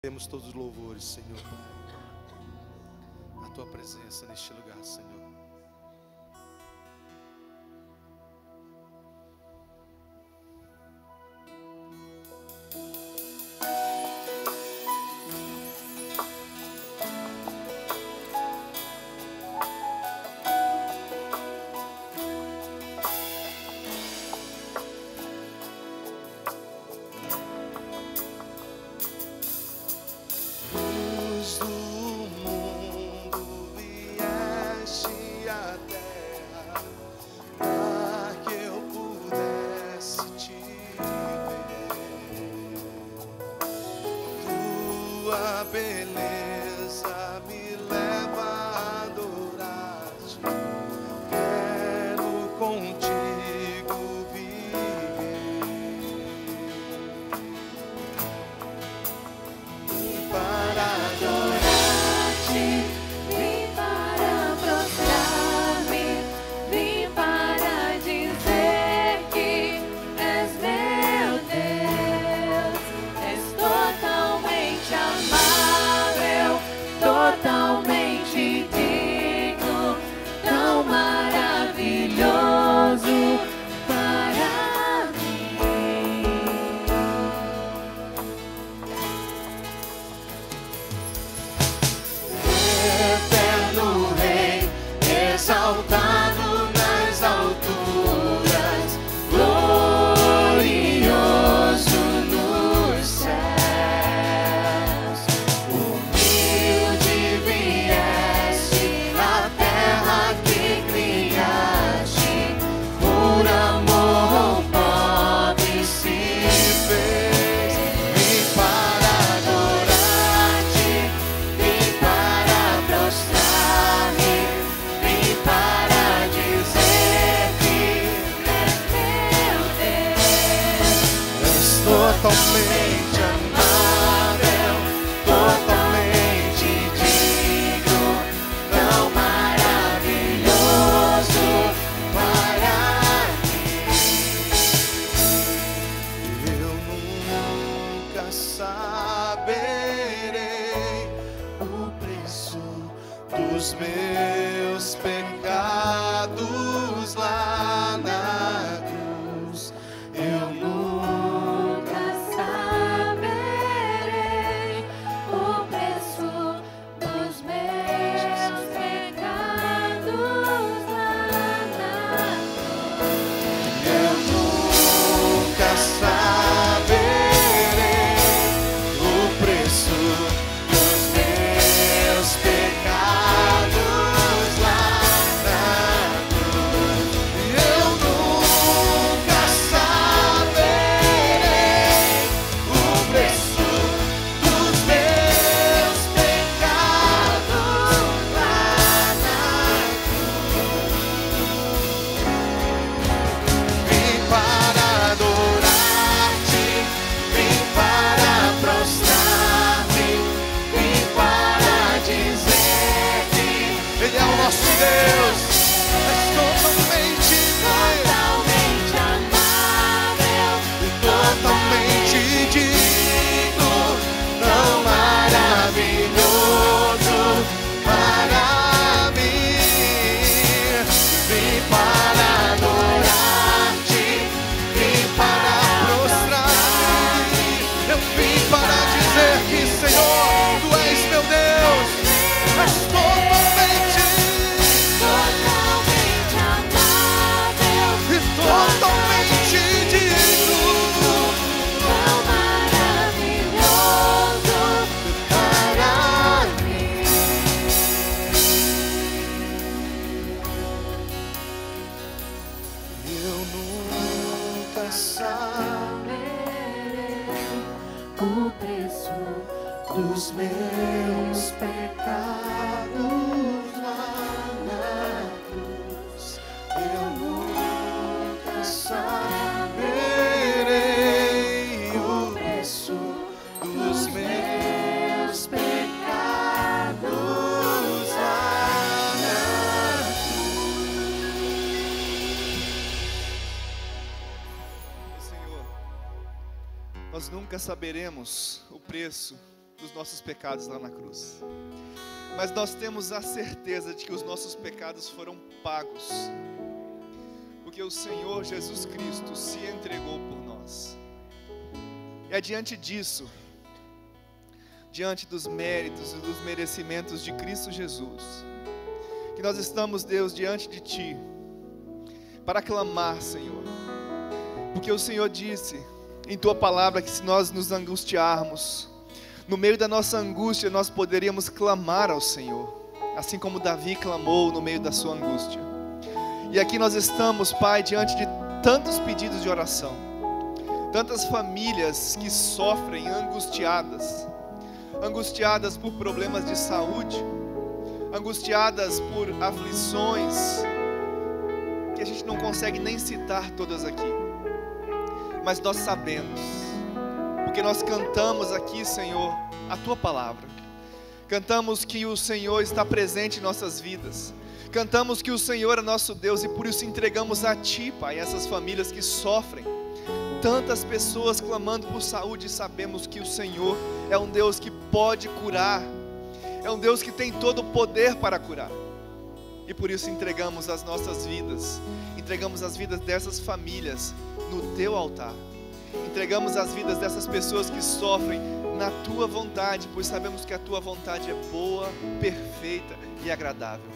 Temos todos os louvores, Senhor, a tua presença neste lugar, Senhor. Beleza me leva a adorar-te. Quero contigo viver. Vim para adorar-te, vim para prostrar-me, vim para dizer que és meu Deus, és totalmente amável, totalmente digno, tão maravilhoso para mim. Eterno Rei, exaltado nas alturas, glorioso nos céus, humilde vieste à terra que criaste, por amor pobre se fez. Vim para adorar-te, vim para prostrar-me, vim para dizer que és meu Deus, és totalmente amável, totalmente digno, tão maravilhoso para mim. eu nunca saberei o preço dos meus pecados lá na cruz. Eu Nunca saberei o preço dos meus pecados lá na cruz. Eu nunca saberei o preço dos meus pecados lá na cruz. Eu nunca saberei o preço dos meus pecados lá na cruz. Vim para adorar-te, vim para prostrar-me, vim para dizer que Ele é o nosso Deus, és totalmente Totalmente amável, totalmente digno, tão maravilhoso para mim. Vim para adorar-te, vim para prostrar-me, eu vim para dizer que, Senhor, Tu és meu Deus, és totalmente amável, e totalmente digno tão maravilhoso para mim. Eu nunca saberei o preço dos meus pecados lá na cruz. Eu nunca saberei o preço dos meus pecados lá na cruz. Senhor, nós nunca saberemos o preço dos nossos pecados lá na cruz. Mas nós temos a certeza de que os nossos pecados foram pagos, porque o Senhor Jesus Cristo se entregou por nós. E é diante disso, diante dos méritos e dos merecimentos de Cristo Jesus, que nós estamos, Deus, diante de Ti, para clamar, Senhor, porque o Senhor disse em Tua palavra que se nós nos angustiarmos, no meio da nossa angústia nós poderíamos clamar ao Senhor, assim como Davi clamou no meio da sua angústia. E aqui nós estamos, Pai, diante de tantos pedidos de oração, tantas famílias que sofrem angustiadas por problemas de saúde, angustiadas por aflições, que a gente não consegue nem citar todas aqui, mas nós sabemos, porque nós cantamos aqui, Senhor, a Tua palavra, cantamos que o Senhor está presente em nossas vidas, cantamos que o Senhor é nosso Deus, e por isso entregamos a Ti, Pai, essas famílias que sofrem, tantas pessoas clamando por saúde, e sabemos que o Senhor é um Deus que pode curar, é um Deus que tem todo o poder para curar, e por isso entregamos as nossas vidas, entregamos as vidas dessas famílias no Teu altar, entregamos as vidas dessas pessoas que sofrem na Tua vontade, pois sabemos que a Tua vontade é boa, perfeita e agradável.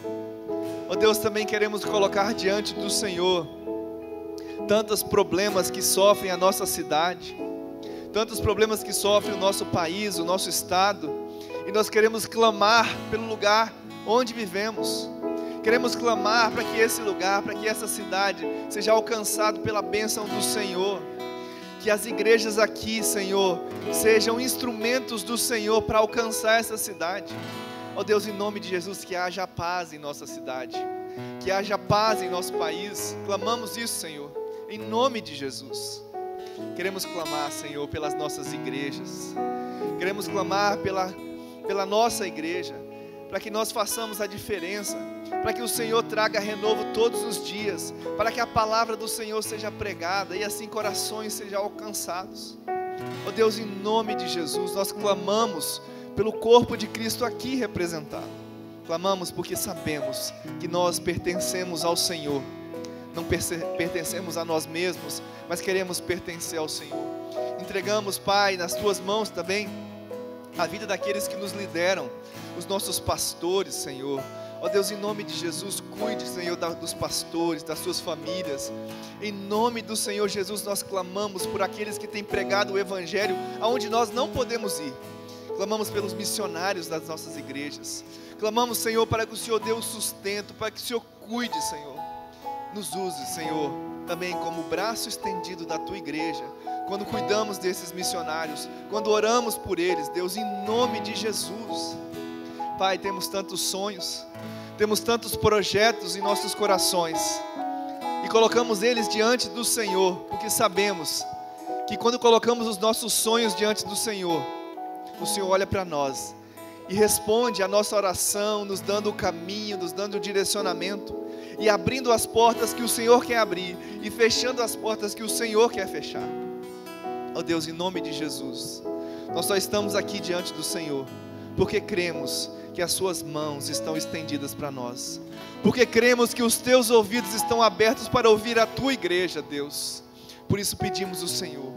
Ó Deus, também queremos colocar diante do Senhor tantos problemas que sofrem a nossa cidade, tantos problemas que sofrem o nosso país, o nosso estado, e nós queremos clamar pelo lugar onde vivemos, queremos clamar para que esse lugar, para que essa cidade seja alcançado pela bênção do Senhor, que as igrejas aqui, Senhor, sejam instrumentos do Senhor para alcançar essa cidade. Ó Deus, em nome de Jesus, que haja paz em nossa cidade, que haja paz em nosso país, clamamos isso, Senhor, em nome de Jesus. Queremos clamar, Senhor, pelas nossas igrejas, queremos clamar pela nossa igreja, para que nós façamos a diferença, para que o Senhor traga renovo todos os dias, para que a palavra do Senhor seja pregada e assim corações sejam alcançados. Ó Deus, em nome de Jesus, nós clamamos pelo corpo de Cristo aqui representado, clamamos porque sabemos que nós pertencemos ao Senhor, não pertencemos a nós mesmos, mas queremos pertencer ao Senhor. Entregamos, Pai, nas Tuas mãos também a vida daqueles que nos lideram, os nossos pastores, Senhor. Ó Deus, em nome de Jesus, cuide, Senhor, dos pastores, das suas famílias. Em nome do Senhor Jesus, nós clamamos por aqueles que têm pregado o Evangelho aonde nós não podemos ir. Clamamos pelos missionários das nossas igrejas. Clamamos, Senhor, para que o Senhor dê o sustento, para que o Senhor cuide, Senhor. Nos use, Senhor, também como o braço estendido da Tua igreja, quando cuidamos desses missionários, quando oramos por eles, Deus, em nome de Jesus. Pai, temos tantos sonhos, temos tantos projetos em nossos corações, e colocamos eles diante do Senhor, porque sabemos que quando colocamos os nossos sonhos diante do Senhor, o Senhor olha para nós e responde a nossa oração, nos dando o caminho, nos dando o direcionamento, e abrindo as portas que o Senhor quer abrir, e fechando as portas que o Senhor quer fechar. Ó Deus, em nome de Jesus, nós só estamos aqui diante do Senhor, porque cremos que as Suas mãos estão estendidas para nós, porque cremos que os Teus ouvidos estão abertos para ouvir a Tua igreja, Deus. Por isso pedimos ao Senhor,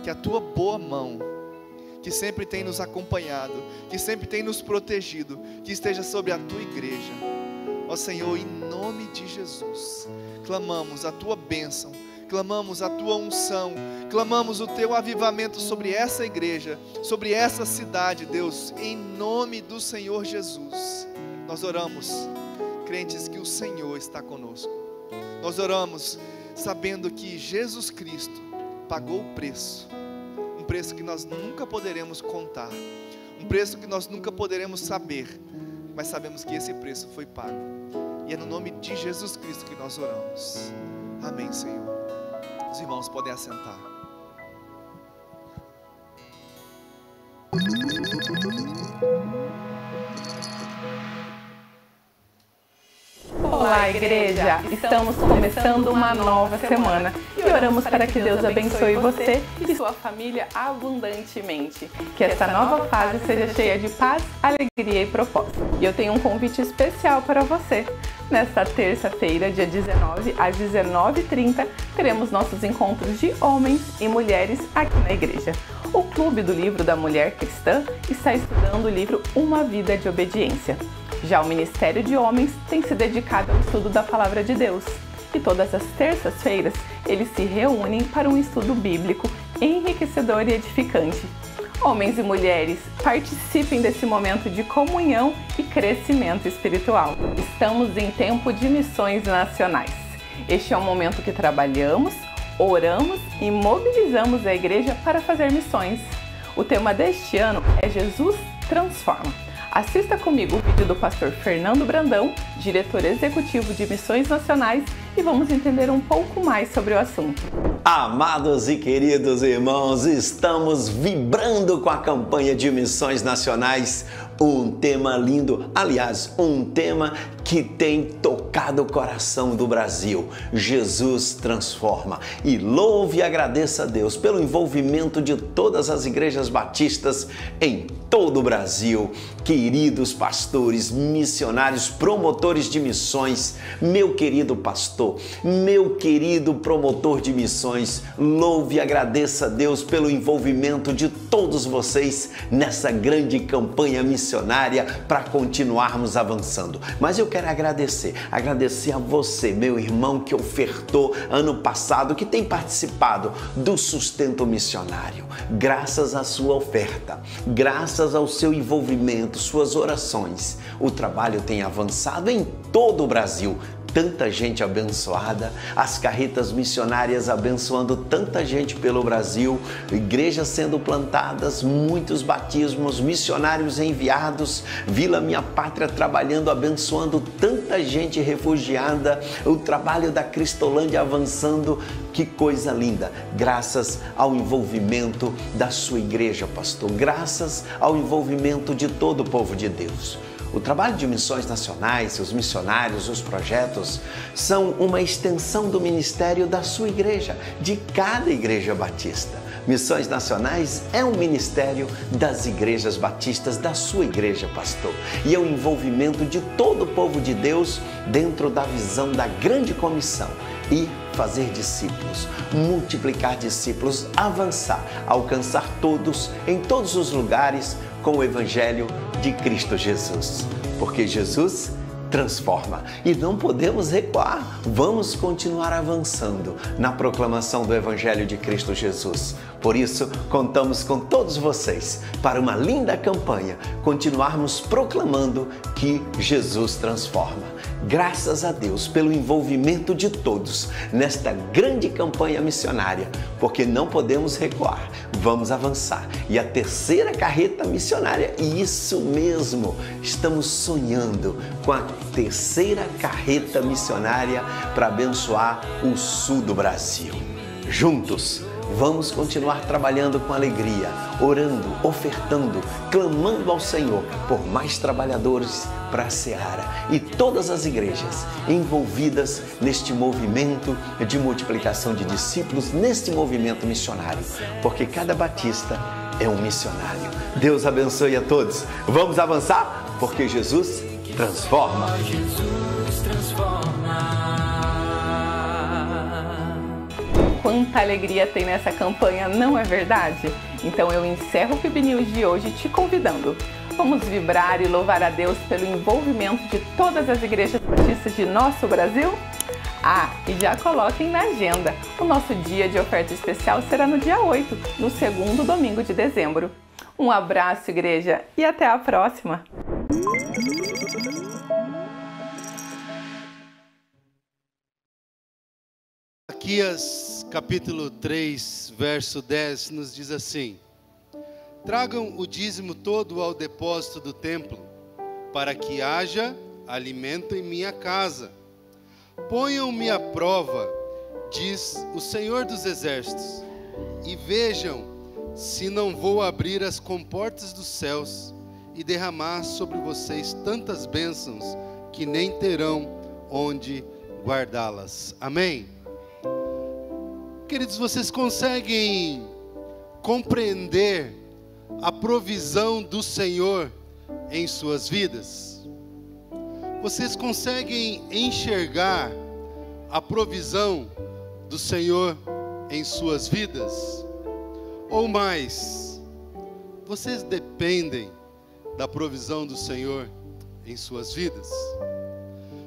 que a Tua boa mão, que sempre tem nos acompanhado, que sempre tem nos protegido, que esteja sobre a Tua igreja. Ó Senhor, em nome de Jesus, clamamos a Tua bênção, clamamos a Tua unção, clamamos o Teu avivamento sobre essa igreja, sobre essa cidade, Deus, em nome do Senhor Jesus. Nós oramos, crentes que o Senhor está conosco. Nós oramos sabendo que Jesus Cristo pagou o preço, um preço que nós nunca poderemos contar, um preço que nós nunca poderemos saber, mas sabemos que esse preço foi pago, e é no nome de Jesus Cristo que nós oramos. Amém, Senhor. Os irmãos podem assentar. Olá, igreja! Estamos começando uma nova semana e oramos para que Deus abençoe você e sua família abundantemente. Que essa nova fase seja cheia de paz, alegria e propósito. E eu tenho um convite especial para você. Nesta terça-feira, dia 19, às 19h30, teremos nossos encontros de homens e mulheres aqui na igreja. O Clube do Livro da Mulher Cristã está estudando o livro Uma Vida de Obediência. Já o Ministério de Homens tem se dedicado ao estudo da Palavra de Deus. E todas as terças-feiras, eles se reúnem para um estudo bíblico enriquecedor e edificante. Homens e mulheres, participem desse momento de comunhão e crescimento espiritual. Estamos em tempo de missões nacionais. Este é um momento que trabalhamos, oramos e mobilizamos a igreja para fazer missões. O tema deste ano é Jesus Transforma. Assista comigo o vídeo do pastor Fernando Brandão, diretor executivo de Missões Nacionais, e vamos entender um pouco mais sobre o assunto. Amados e queridos irmãos, estamos vibrando com a campanha de Missões Nacionais. Um tema lindo, aliás, um tema que tem tocado o coração do Brasil. Jesus transforma. E louve e agradeça a Deus pelo envolvimento de todas as igrejas batistas em todo o Brasil. Queridos pastores, missionários, promotores de missões, meu querido pastor, meu querido promotor de missões, louve e agradeça a Deus pelo envolvimento de todos vocês nessa grande campanha missionária para continuarmos avançando. Mas eu quero agradecer a você, meu irmão, que ofertou ano passado, que tem participado do sustento missionário. Graças à sua oferta, graças ao seu envolvimento, suas orações, o trabalho tem avançado em todo o Brasil. Tanta gente abençoada, as carretas missionárias abençoando tanta gente pelo Brasil, igrejas sendo plantadas, muitos batismos, missionários enviados, Vila Minha Pátria trabalhando, abençoando tanta gente refugiada, o trabalho da Cristolândia avançando. Que coisa linda! Graças ao envolvimento da sua igreja, pastor, graças ao envolvimento de todo o povo de Deus. O trabalho de missões nacionais, os missionários, os projetos, são uma extensão do ministério da sua igreja, de cada igreja batista. Missões Nacionais é um ministério das igrejas batistas, da sua igreja, pastor. E é o envolvimento de todo o povo de Deus dentro da visão da grande comissão. E fazer discípulos, multiplicar discípulos, avançar, alcançar todos, em todos os lugares, com o Evangelho de Cristo Jesus. Porque Jesus transforma e não podemos recuar. Vamos continuar avançando na proclamação do Evangelho de Cristo Jesus. Por isso, contamos com todos vocês para uma linda campanha, continuarmos proclamando que Jesus transforma. Graças a Deus pelo envolvimento de todos nesta grande campanha missionária, porque não podemos recuar, vamos avançar. E a terceira carreta missionária, isso mesmo, estamos sonhando com a terceira carreta missionária para abençoar o sul do Brasil. Juntos, vamos continuar trabalhando com alegria, orando, ofertando, clamando ao Senhor por mais trabalhadores para a seara e todas as igrejas envolvidas neste movimento de multiplicação de discípulos, neste movimento missionário, porque cada batista é um missionário. Deus abençoe a todos. Vamos avançar, porque Jesus transforma. Jesus transforma. Quanta alegria tem nessa campanha, não é verdade? Então eu encerro o PIB News de hoje te convidando. Vamos vibrar e louvar a Deus pelo envolvimento de todas as igrejas batistas de nosso Brasil? Ah, e já coloquem na agenda. O nosso dia de oferta especial será no dia 8, no segundo domingo de dezembro. Um abraço, igreja, e até a próxima! Malaquias capítulo 3, verso 10 nos diz assim: tragam o dízimo todo ao depósito do templo, para que haja alimento em minha casa. Ponham-me à prova, diz o Senhor dos Exércitos, e vejam se não vou abrir as comportas dos céus e derramar sobre vocês tantas bênçãos que nem terão onde guardá-las. Amém? Queridos, vocês conseguem compreender a provisão do Senhor em suas vidas? Vocês conseguem enxergar a provisão do Senhor em suas vidas? Ou mais, vocês dependem da provisão do Senhor em suas vidas?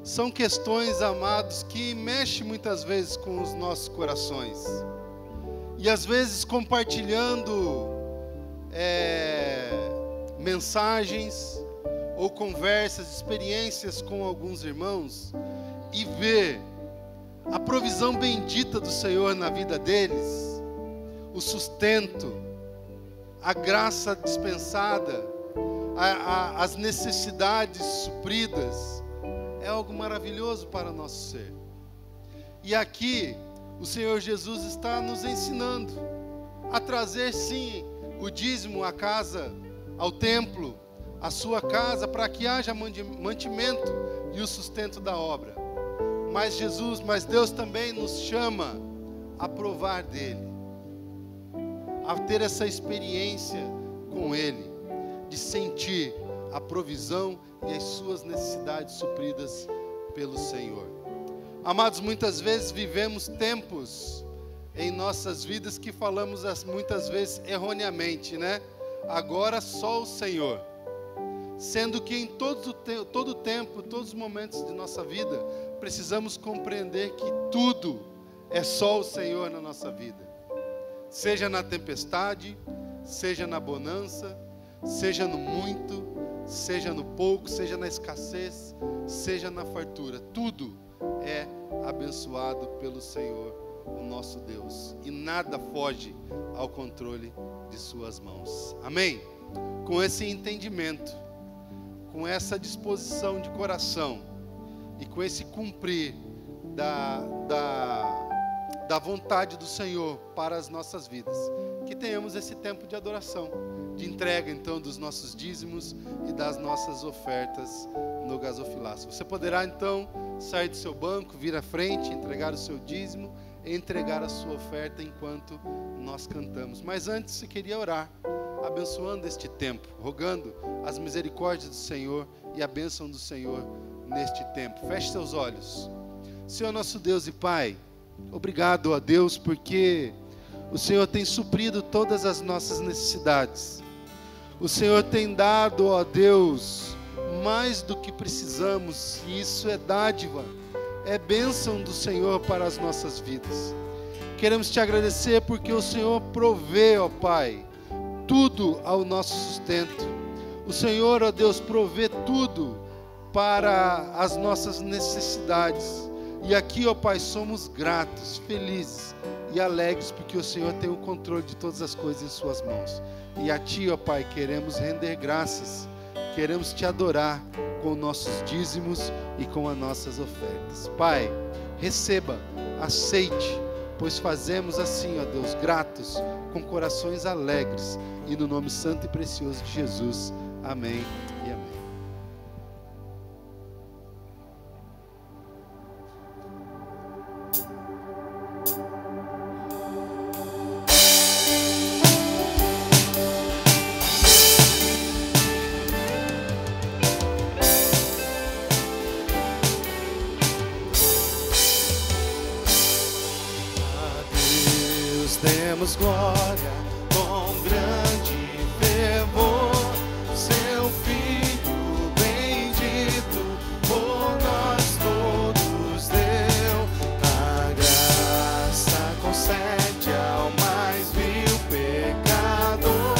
São questões, amados, que mexem muitas vezes com os nossos corações. E às vezes compartilhando mensagens ou conversas, experiências com alguns irmãos, e ver a provisão bendita do Senhor na vida deles, o sustento, a graça dispensada, as necessidades supridas, é algo maravilhoso para o nosso ser. E aqui o Senhor Jesus está nos ensinando a trazer sim o dízimo à casa, ao templo, à sua casa, para que haja mantimento e o sustento da obra. Mas Deus também nos chama a provar dele, a ter essa experiência com ele, de sentir a provisão e as suas necessidades supridas pelo Senhor. Amados, muitas vezes vivemos tempos em nossas vidas que falamos muitas vezes erroneamente, né? Agora só o Senhor. Sendo que em todo o tempo, todos os momentos de nossa vida, precisamos compreender que tudo é só o Senhor na nossa vida. Seja na tempestade, seja na bonança, seja no muito, seja no pouco, seja na escassez, seja na fartura. Tudo é abençoado pelo Senhor, o nosso Deus. E nada foge ao controle de suas mãos. Amém? Com esse entendimento, com essa disposição de coração e com esse cumprir da vontade do Senhor para as nossas vidas, que tenhamos esse tempo de adoração, de entrega então dos nossos dízimos e das nossas ofertas no gasofilácio. Você poderá então sair do seu banco, vir à frente, entregar o seu dízimo e entregar a sua oferta enquanto nós cantamos. Mas antes eu queria orar, abençoando este tempo, rogando as misericórdias do Senhor e a bênção do Senhor neste tempo. Feche seus olhos. Senhor nosso Deus e Pai, obrigado a Deus porque o Senhor tem suprido todas as nossas necessidades. O Senhor tem dado, ó Deus, mais do que precisamos, e isso é dádiva, é bênção do Senhor para as nossas vidas. Queremos te agradecer porque o Senhor provê, ó Pai, tudo ao nosso sustento. O Senhor, ó Deus, provê tudo para as nossas necessidades. E aqui, ó Pai, somos gratos, felizes e alegres porque o Senhor tem o controle de todas as coisas em suas mãos. E a Ti, ó Pai, queremos render graças, queremos Te adorar com nossos dízimos e com as nossas ofertas. Pai, receba, aceite, pois fazemos assim, ó Deus, gratos, com corações alegres, e no nome santo e precioso de Jesus. Amém e amém. Demos glória com grande fervor, seu Filho bendito por nós todos deu. A graça concede ao mais vil pecador,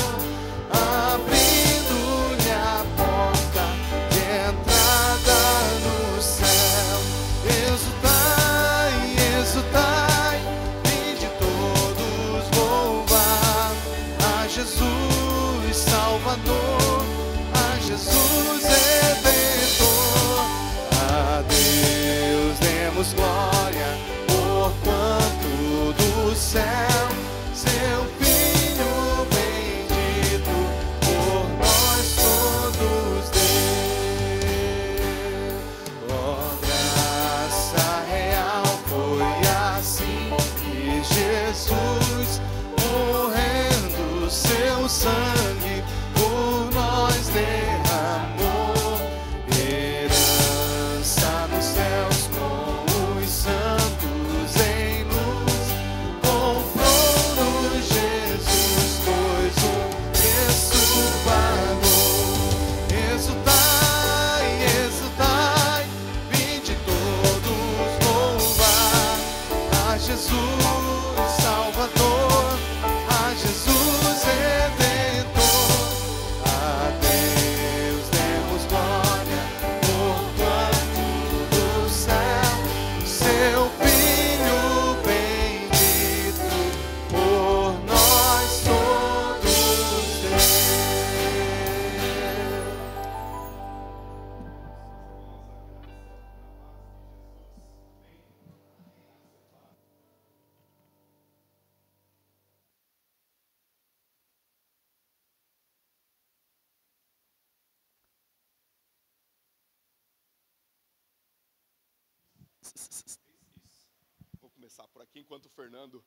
abrindo-lhe a porta de entrada no céu. Exultai, exultai, Jesus Salvador, a Jesus Redentor. A Deus demos glória, porquanto do céu seu Filho bendito por nós todos deu. Oh, Vou começar por aqui, enquanto o Fernando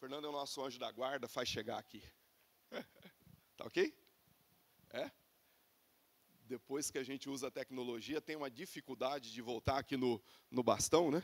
é o nosso anjo da guarda, faz chegar aqui. Tá ok? É? Depois que a gente usa a tecnologia, tem uma dificuldade de voltar aqui no bastão, né?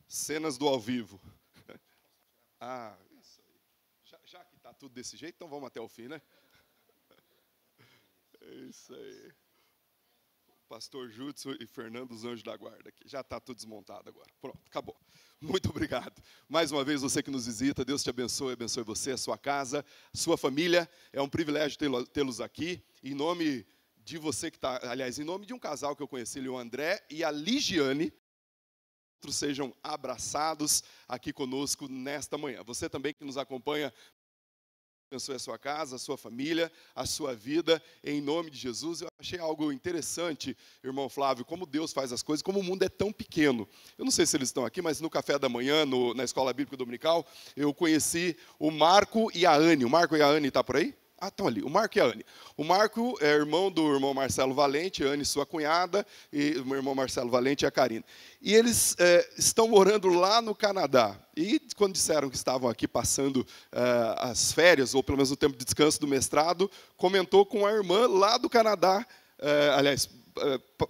Cenas do ao vivo. Ah, isso aí. Já que está tudo desse jeito, então vamos até o fim, né? É isso aí. Pastor Júdson e Fernando, os anjos da guarda aqui. Já está tudo desmontado agora. Pronto, acabou. Muito obrigado. Mais uma vez, você que nos visita, Deus te abençoe você, a sua casa, a sua família. É um privilégio tê-los aqui. Em nome de você que está, aliás, em nome de um casal que eu conheci, o André e a Ligiane, sejam abraçados aqui conosco nesta manhã. Você também que nos acompanha, abençoe a sua casa, a sua família, a sua vida, em nome de Jesus. Eu achei algo interessante, irmão Flávio, como Deus faz as coisas, como o mundo é tão pequeno. Eu não sei se eles estão aqui, mas no café da manhã, na Escola Bíblica Dominical, eu conheci o Marco e a Anne. O Marco e a Anne estão por aí? Ah, estão ali, o Marco e a Anne. O Marco é irmão do irmão Marcelo Valente, a Anne sua cunhada, e o meu irmão Marcelo Valente e a Karina. E eles estão morando lá no Canadá. E quando disseram que estavam aqui passando as férias, ou pelo menos o tempo de descanso do mestrado, comentou com a irmã lá do Canadá, aliás,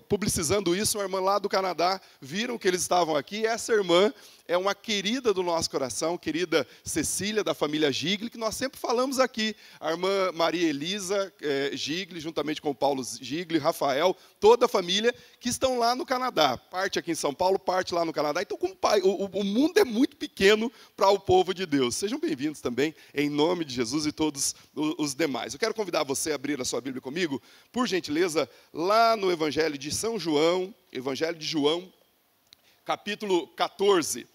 publicizando isso, uma irmã lá do Canadá, viram que eles estavam aqui, e essa irmã é uma querida do nosso coração, querida Cecília, da família Gigli, que nós sempre falamos aqui, a irmã Maria Elisa Gigli, juntamente com o Paulo Gigli, Rafael, toda a família, que estão lá no Canadá, parte aqui em São Paulo, parte lá no Canadá. Então, como o mundo é muito pequeno para o povo de Deus. Sejam bem-vindos também, em nome de Jesus e todos os demais. Eu quero convidar você a abrir a sua Bíblia comigo, por gentileza, lá no Evangelho de São João, Evangelho de João, capítulo 14.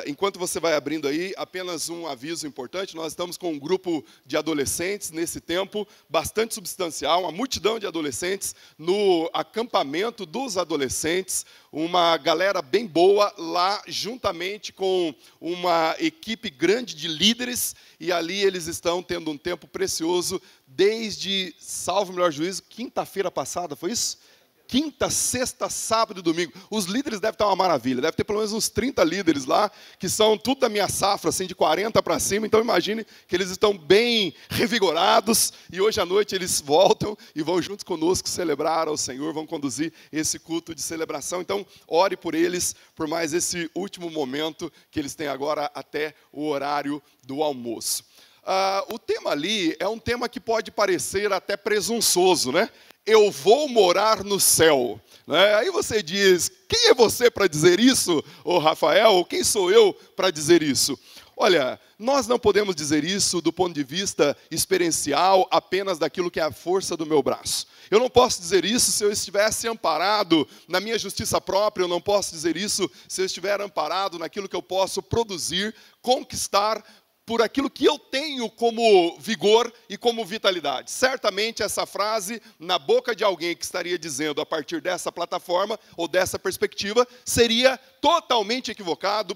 Enquanto você vai abrindo aí, apenas um aviso importante. Nós estamos com um grupo de adolescentes nesse tempo bastante substancial, uma multidão de adolescentes no acampamento dos adolescentes, uma galera bem boa lá, juntamente com uma equipe grande de líderes, e ali eles estão tendo um tempo precioso desde, salvo o melhor juízo, quinta-feira passada, foi isso? Quinta, sexta, sábado e domingo. Os líderes devem estar uma maravilha. Deve ter pelo menos uns 30 líderes lá, que são tudo da minha safra, assim, de 40 para cima. Então, imagine que eles estão bem revigorados. E hoje à noite eles voltam e vão juntos conosco celebrar ao Senhor. Vão conduzir esse culto de celebração. Então, ore por eles, por mais esse último momento que eles têm agora até o horário do almoço. O tema ali é um tema que pode parecer até presunçoso, né? Eu vou morar no céu. Aí você diz, quem é você para dizer isso, ô Rafael? Ou quem sou eu para dizer isso? Olha, nós não podemos dizer isso do ponto de vista experiencial, apenas daquilo que é a força do meu braço. Eu não posso dizer isso se eu estivesse amparado na minha justiça própria, eu não posso dizer isso se eu estiver amparado naquilo que eu posso produzir, conquistar, por aquilo que eu tenho como vigor e como vitalidade. Certamente essa frase, na boca de alguém que estaria dizendo a partir dessa plataforma ou dessa perspectiva, seria totalmente equivocada,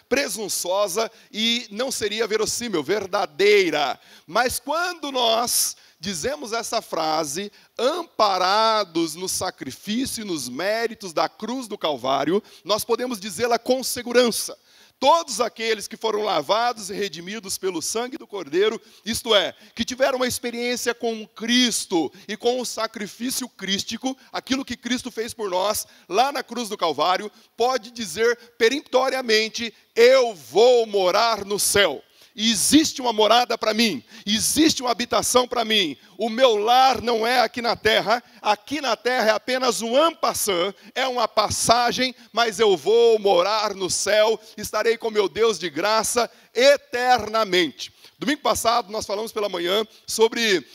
presunçosa e não seria verossímil, verdadeira. Mas quando nós dizemos essa frase, amparados no sacrifício e nos méritos da cruz do Calvário, nós podemos dizê-la com segurança. Todos aqueles que foram lavados e redimidos pelo sangue do Cordeiro, isto é, que tiveram uma experiência com Cristo e com o sacrifício crístico, aquilo que Cristo fez por nós, lá na cruz do Calvário, pode dizer peremptoriamente, eu vou morar no céu. e existe uma morada para mim, existe uma habitação para mim. O meu lar não é aqui na terra é apenas um en passant, é uma passagem, mas eu vou morar no céu, estarei com meu Deus de graça eternamente. Domingo passado nós falamos pela manhã sobre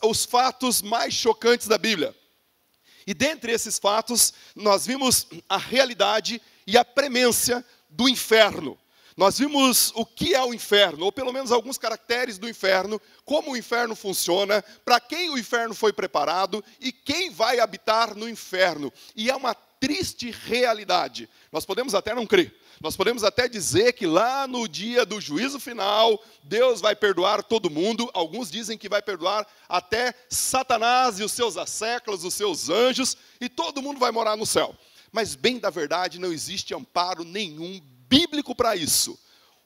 os fatos mais chocantes da Bíblia. E dentre esses fatos, nós vimos a realidade e a premência do inferno. Nós vimos o que é o inferno, ou pelo menos alguns caracteres do inferno, como o inferno funciona, para quem o inferno foi preparado e quem vai habitar no inferno. E é uma triste realidade. Nós podemos até não crer. Nós podemos até dizer que lá no dia do juízo final, Deus vai perdoar todo mundo. Alguns dizem que vai perdoar até Satanás e os seus asseclas, os seus anjos, e todo mundo vai morar no céu. Mas bem da verdade, não existe amparo nenhum bíblico para isso.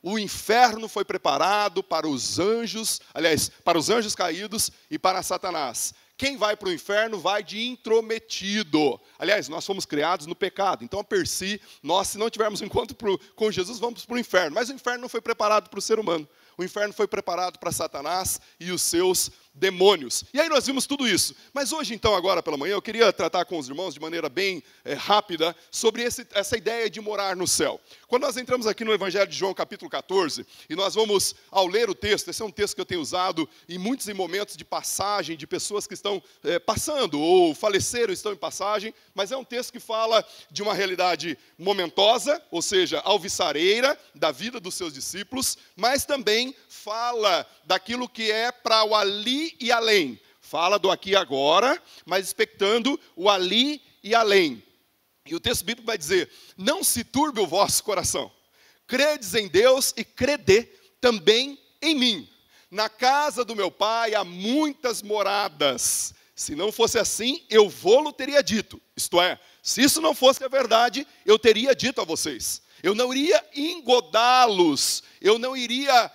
O inferno foi preparado para os anjos, aliás, para os anjos caídos e para Satanás. Quem vai para o inferno vai de intrometido. Aliás, nós fomos criados no pecado. Então, per si, nós, se não tivermos encontro com Jesus, vamos para o inferno. Mas o inferno não foi preparado para o ser humano. O inferno foi preparado para Satanás e os seus demônios. E aí nós vimos tudo isso. Mas hoje, então, agora pela manhã, eu queria tratar com os irmãos de maneira bem rápida sobre essa ideia de morar no céu. Quando nós entramos aqui no Evangelho de João, capítulo 14, e nós vamos, ao ler o texto, esse é um texto que eu tenho usado em muitos momentos de passagem, de pessoas que estão passando, ou faleceram, estão em passagem, mas é um texto que fala de uma realidade momentosa, ou seja, alvissareira, da vida dos seus discípulos, mas também fala daquilo que é para o ali e além. Fala do aqui e agora, mas expectando o ali e além. E o texto bíblico vai dizer: não se turbe o vosso coração. Credes em Deus e crede também em mim. Na casa do meu pai há muitas moradas. Se não fosse assim, eu vou-lo teria dito. Isto é, se isso não fosse a verdade, eu teria dito a vocês. Eu não iria engodá-los, eu não iria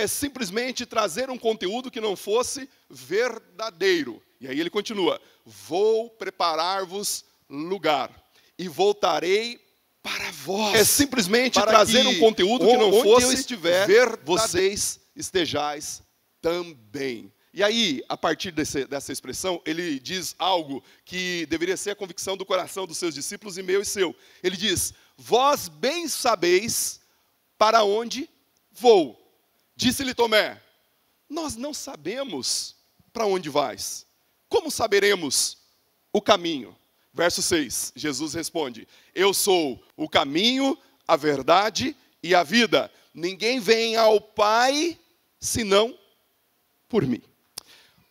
simplesmente trazer um conteúdo que não fosse verdadeiro. E aí ele continua: vou preparar-vos lugar e voltarei para vós. É simplesmente trazer um conteúdo que não fosse eu estiver, vocês estejais também. E aí, a partir dessa expressão, ele diz algo que deveria ser a convicção do coração dos seus discípulos e meu e seu. Ele diz: vós bem sabeis para onde vou. Disse-lhe Tomé: nós não sabemos para onde vais. Como saberemos o caminho? Verso 6, Jesus responde: eu sou o caminho, a verdade e a vida. Ninguém vem ao Pai senão por mim.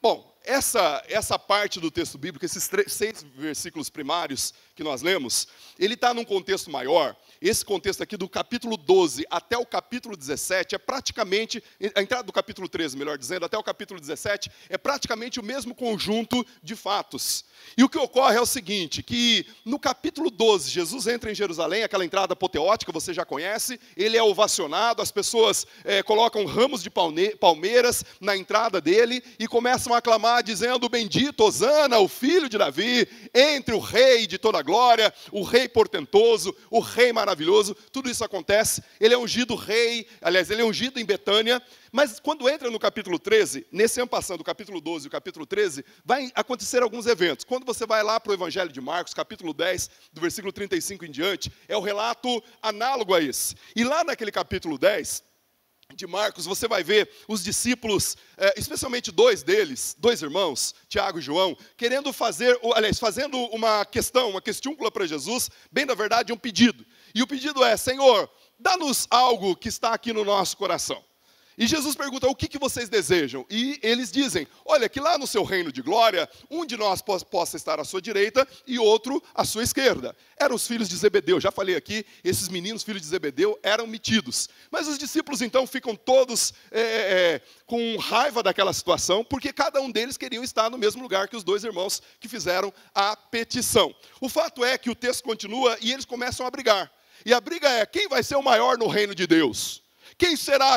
Bom, essa parte do texto bíblico, esses 6 versículos primários que nós lemos, ele está num contexto maior. Esse contexto aqui do capítulo 12 até o capítulo 17 é praticamente, a entrada do capítulo 13, melhor dizendo, até o capítulo 17, é praticamente o mesmo conjunto de fatos. E o que ocorre é o seguinte, que no capítulo 12, Jesus entra em Jerusalém, aquela entrada apoteótica, você já conhece, ele é ovacionado, as pessoas colocam ramos de palmeiras na entrada dele e começam a aclamar, dizendo: bendito, Hosana, o filho de Davi, entre o rei de toda a glória, o rei portentoso, o rei maravilhoso. Tudo isso acontece, ele é ungido rei, aliás, ele é ungido em Betânia, mas quando entra no capítulo 13, nesse ano passando, o capítulo 12 e o capítulo 13, vai acontecer alguns eventos. Quando você vai lá para o Evangelho de Marcos, capítulo 10, do versículo 35 em diante, é o relato análogo a esse. E lá naquele capítulo 10 de Marcos, você vai ver os discípulos, especialmente 2 deles, 2 irmãos, Tiago e João, fazendo uma questúncula para Jesus, bem na verdade um pedido. E o pedido é: Senhor, dá-nos algo que está aqui no nosso coração. E Jesus pergunta: o que vocês desejam? E eles dizem: olha, que lá no seu reino de glória, um de nós possa estar à sua direita e outro à sua esquerda. Eram os filhos de Zebedeu, já falei aqui, esses meninos, filhos de Zebedeu, eram metidos. Mas os discípulos então ficam todos com raiva daquela situação, porque cada um deles queria estar no mesmo lugar que os 2 irmãos que fizeram a petição. O fato é que o texto continua e eles começam a brigar. E a briga é: quem vai ser o maior no reino de Deus?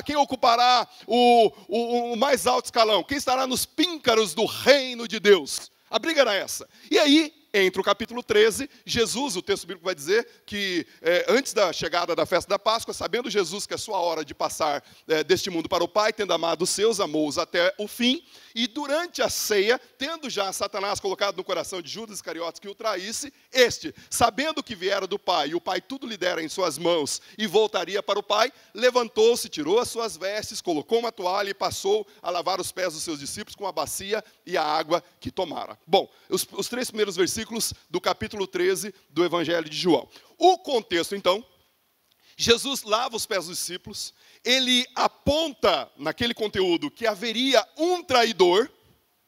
Quem ocupará o mais alto escalão? Quem estará nos píncaros do reino de Deus? A briga era essa. E aí, Entre o capítulo 13, Jesus, o texto bíblico vai dizer que antes da chegada da festa da Páscoa, sabendo Jesus que é sua hora de passar deste mundo para o Pai, tendo amado os seus, amou-os até o fim, e durante a ceia, tendo já Satanás colocado no coração de Judas Iscariotes que o traísse, este, sabendo que viera do Pai, e o Pai tudo lhe dera em suas mãos, e voltaria para o Pai, levantou-se, tirou as suas vestes, colocou uma toalha e passou a lavar os pés dos seus discípulos com a bacia e a água que tomara. Bom, os 3 primeiros versículos do capítulo 13 do Evangelho de João. O contexto, então, Jesus lava os pés dos discípulos, ele aponta naquele conteúdo que haveria um traidor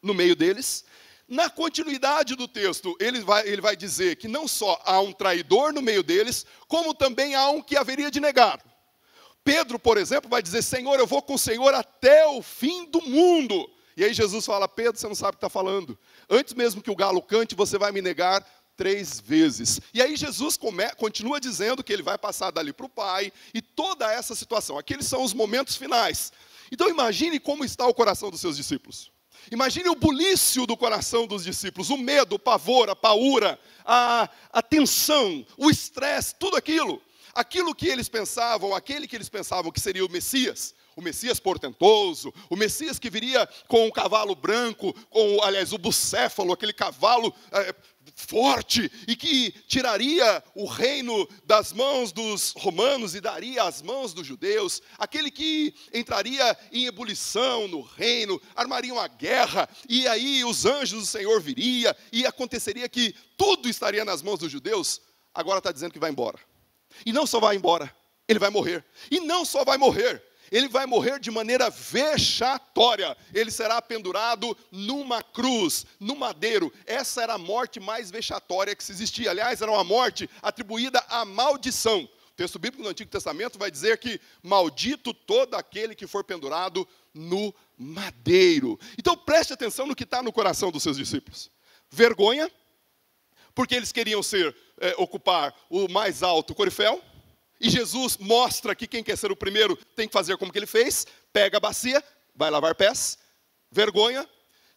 no meio deles. Na continuidade do texto, ele vai dizer que não só há um traidor no meio deles, como também há um que haveria de negar. Pedro, por exemplo, vai dizer: Senhor, eu vou com o Senhor até o fim do mundo. E aí Jesus fala: Pedro, você não sabe o que está falando. Antes mesmo que o galo cante, você vai me negar 3 vezes. E aí Jesus continua dizendo que ele vai passar dali para o Pai, e toda essa situação. Aqueles são os momentos finais. Então imagine como está o coração dos seus discípulos. Imagine o bulício do coração dos discípulos, o medo, o pavor, a paura, a tensão, o estresse, tudo aquilo. Aquilo que eles pensavam, aquele que eles pensavam que seria o Messias portentoso, o Messias que viria com um cavalo branco, aliás, o bucéfalo, aquele cavalo forte, e que tiraria o reino das mãos dos romanos e daria às mãos dos judeus, aquele que entraria em ebulição no reino, armaria uma guerra, e aí os anjos do Senhor viria, e aconteceria que tudo estaria nas mãos dos judeus. Agora está dizendo que vai embora. E não só vai embora, ele vai morrer. E não só vai morrer, ele vai morrer de maneira vexatória. Ele será pendurado numa cruz, no madeiro. Essa era a morte mais vexatória que se existia. Aliás, era uma morte atribuída à maldição. O texto bíblico no Antigo Testamento vai dizer que maldito todo aquele que for pendurado no madeiro. Então preste atenção no que está no coração dos seus discípulos. Vergonha, porque eles queriam ocupar o mais alto coriféu. E Jesus mostra que quem quer ser o primeiro tem que fazer como que ele fez. Pega a bacia, vai lavar pés. Vergonha.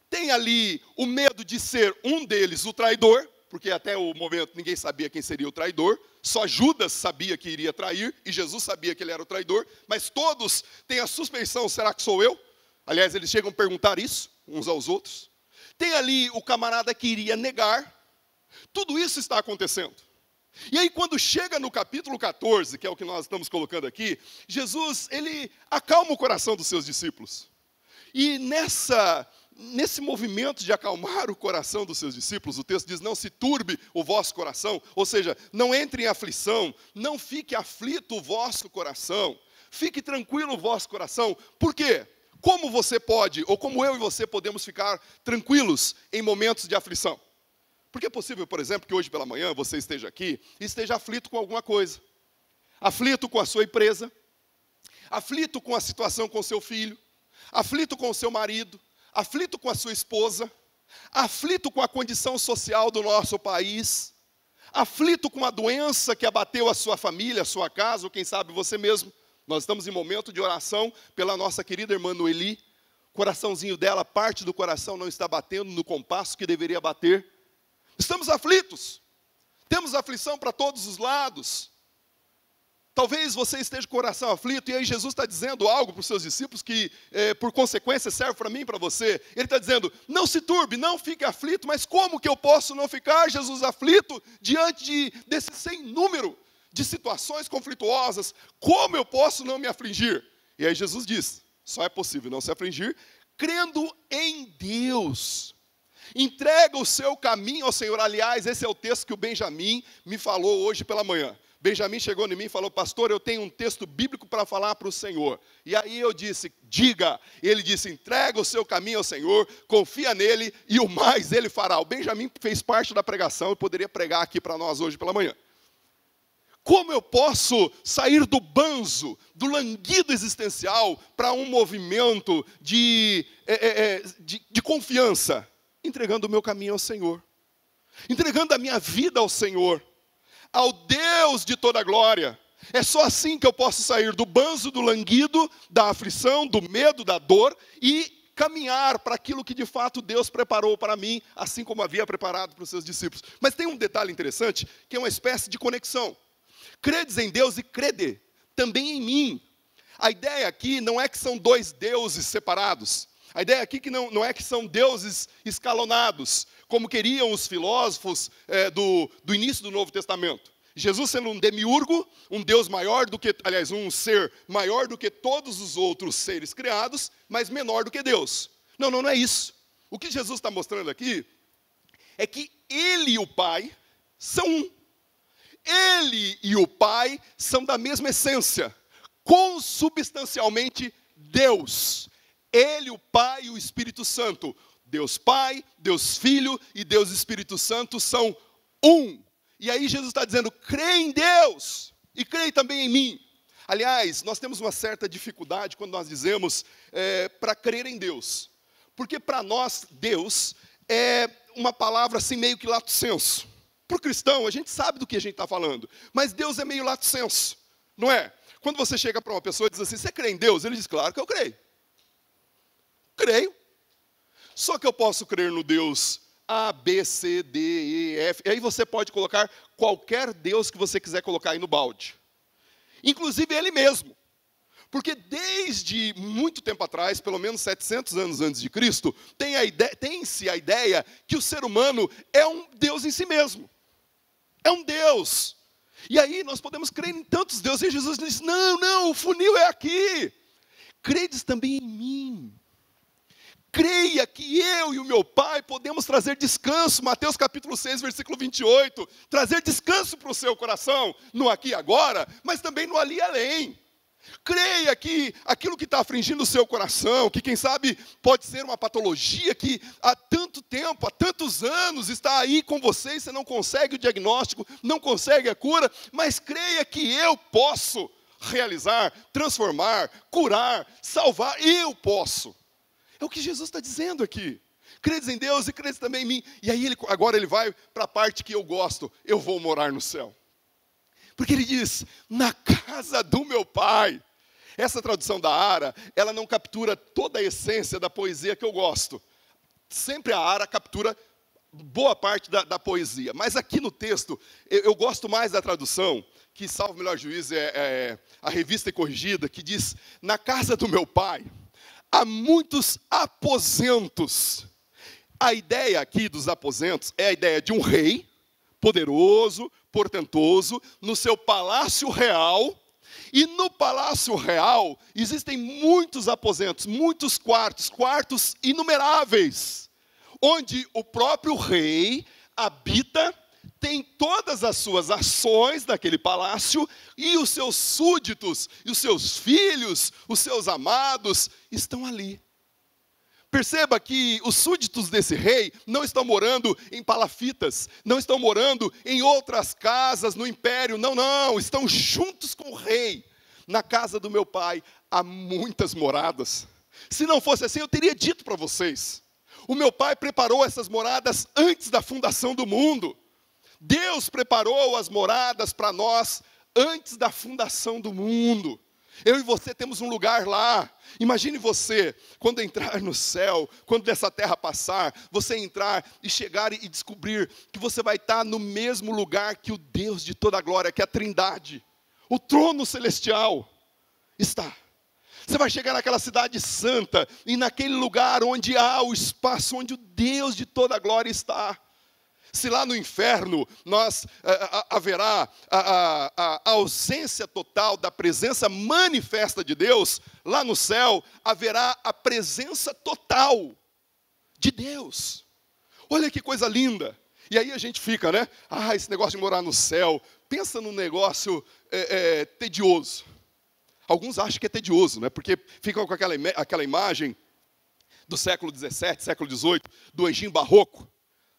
Tem ali o medo de ser um deles o traidor, porque até o momento ninguém sabia quem seria o traidor. Só Judas sabia que iria trair, e Jesus sabia que ele era o traidor. Mas todos têm a suspeição: será que sou eu? Aliás, eles chegam a perguntar isso uns aos outros. Tem ali o camarada que iria negar. Tudo isso está acontecendo. E aí quando chega no capítulo 14, que é o que nós estamos colocando aqui, Jesus, ele acalma o coração dos seus discípulos. E nesse movimento de acalmar o coração dos seus discípulos, o texto diz: não se turbe o vosso coração, ou seja, não entre em aflição, não fique aflito o vosso coração, fique tranquilo o vosso coração. Por quê? Como você pode, ou como eu e você podemos ficar tranquilos em momentos de aflição? Porque é possível, por exemplo, que hoje pela manhã você esteja aqui e esteja aflito com alguma coisa. Aflito com a sua empresa, aflito com a situação com o seu filho, aflito com o seu marido, aflito com a sua esposa, aflito com a condição social do nosso país, aflito com a doença que abateu a sua família, a sua casa, ou quem sabe você mesmo. Nós estamos em momento de oração pela nossa querida irmã Noeli. O coraçãozinho dela, parte do coração não está batendo no compasso que deveria bater. Estamos aflitos, temos aflição para todos os lados. Talvez você esteja com o coração aflito, e aí Jesus está dizendo algo para os seus discípulos que, por consequência, serve para mim e para você. Ele está dizendo: não se turbe, não fique aflito. Mas como que eu posso não ficar, Jesus, aflito, diante desse sem número de situações conflituosas? Como eu posso não me afligir? E aí Jesus diz: só é possível não se afligir crendo em Deus. Entrega o seu caminho ao Senhor. Aliás, esse é o texto que o Benjamin me falou hoje pela manhã. Benjamin chegou em mim e falou: pastor, eu tenho um texto bíblico para falar para o Senhor. E aí eu disse: diga. Ele disse: entrega o seu caminho ao Senhor, confia nele e o mais ele fará. O Benjamin fez parte da pregação e poderia pregar aqui para nós hoje pela manhã. Como eu posso sair do banzo, do languido existencial, para um movimento de confiança? Entregando o meu caminho ao Senhor, entregando a minha vida ao Senhor, ao Deus de toda a glória. É só assim que eu posso sair do banzo, do languido, da aflição, do medo, da dor, e caminhar para aquilo que de fato Deus preparou para mim, assim como havia preparado para os seus discípulos. Mas tem um detalhe interessante, que é uma espécie de conexão. Credes em Deus e crede também em mim. A ideia aqui não é que são dois deuses separados. A ideia aqui que não é que são deuses escalonados, como queriam os filósofos do início do Novo Testamento. Jesus sendo um demiurgo, um Deus maior do que, aliás, um ser maior do que todos os outros seres criados, mas menor do que Deus. Não é isso. O que Jesus está mostrando aqui é que Ele e o Pai são um. Ele e o Pai são da mesma essência, consubstancialmente Deus. Ele, o Pai e o Espírito Santo. Deus Pai, Deus Filho e Deus Espírito Santo são um. E aí Jesus está dizendo, crê em Deus e crê também em mim. Aliás, nós temos uma certa dificuldade quando nós dizemos para crer em Deus. Porque para nós, Deus é uma palavra assim meio que lato sensu. Para o cristão, a gente sabe do que a gente está falando. Mas Deus é meio lato sensu, não é? Quando você chega para uma pessoa e diz assim, você crê em Deus? Ele diz, claro que eu creio. Creio. Só que eu posso crer no Deus A, B, C, D, E, F. E aí você pode colocar qualquer Deus que você quiser colocar aí no balde. Inclusive Ele mesmo. Porque desde muito tempo atrás, pelo menos 700 anos antes de Cristo, tem-se a ideia que o ser humano é um Deus em si mesmo. É um Deus. E aí nós podemos crer em tantos deuses. E Jesus diz, não, o funil é aqui. Credes também em mim. Creia que eu e o meu Pai podemos trazer descanso, Mateus capítulo 6, versículo 28, trazer descanso para o seu coração, no aqui e agora, mas também no ali e além. Creia que aquilo que está afligindo o seu coração, que quem sabe pode ser uma patologia que há tanto tempo, há tantos anos está aí com você e você não consegue o diagnóstico, não consegue a cura, mas creia que eu posso realizar, transformar, curar, salvar, eu posso. É o que Jesus está dizendo aqui. Credes em Deus e credes também em mim. E aí agora ele vai para a parte que eu gosto. Eu vou morar no céu. Porque ele diz, na casa do meu Pai. Essa tradução da Ara, ela não captura toda a essência da poesia que eu gosto. Sempre a Ara captura boa parte da poesia. Mas aqui no texto, eu gosto mais da tradução, que salvo o melhor juízo é a Revista e Corrigida, que diz, na casa do meu Pai. Há muitos aposentos. A ideia aqui dos aposentos é a ideia de um rei, poderoso, portentoso, no seu palácio real. E no palácio real existem muitos aposentos, muitos quartos inumeráveis, onde o próprio rei habita, tem todas as suas ações naquele palácio, e os seus súditos, e os seus filhos, os seus amados, estão ali. Perceba que os súditos desse rei não estão morando em palafitas, não estão morando em outras casas no império, não, estão juntos com o rei. Na casa do meu Pai há muitas moradas. Se não fosse assim, eu teria dito para vocês. O meu Pai preparou essas moradas antes da fundação do mundo. Deus preparou as moradas para nós antes da fundação do mundo. Eu e você temos um lugar lá. Imagine você, quando entrar no céu, quando dessa terra passar, você entrar e chegar e descobrir que você vai estar no mesmo lugar que o Deus de toda a glória, que é a Trindade. O trono celestial está. Você vai chegar naquela cidade santa e naquele lugar onde há o espaço, onde o Deus de toda a glória está. Se lá no inferno haverá a ausência total da presença manifesta de Deus, lá no céu haverá a presença total de Deus. Olha que coisa linda. E aí a gente fica, né? Esse negócio de morar no céu, pensa num negócio tedioso. Alguns acham que é tedioso, né? Porque ficam com aquela imagem do século XVII, século XVIII, do anjinho barroco.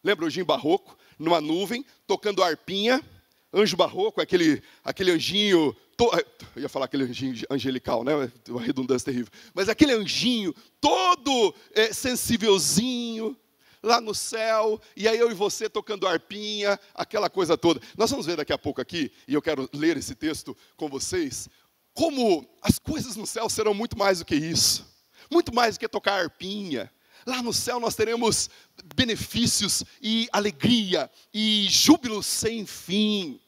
Lembra o anjinho barroco? Numa nuvem, tocando arpinha. Anjo barroco, aquele anjinho... Eu ia falar aquele anjinho angelical, né? Uma redundância terrível. Mas aquele anjinho todo sensívelzinho, lá no céu. E aí eu e você tocando arpinha, aquela coisa toda. Nós vamos ver daqui a pouco aqui, e eu quero ler esse texto com vocês, como as coisas no céu serão muito mais do que isso. muito mais do que tocar arpinha. Lá no céu nós teremos benefícios e alegria e júbilo sem fim.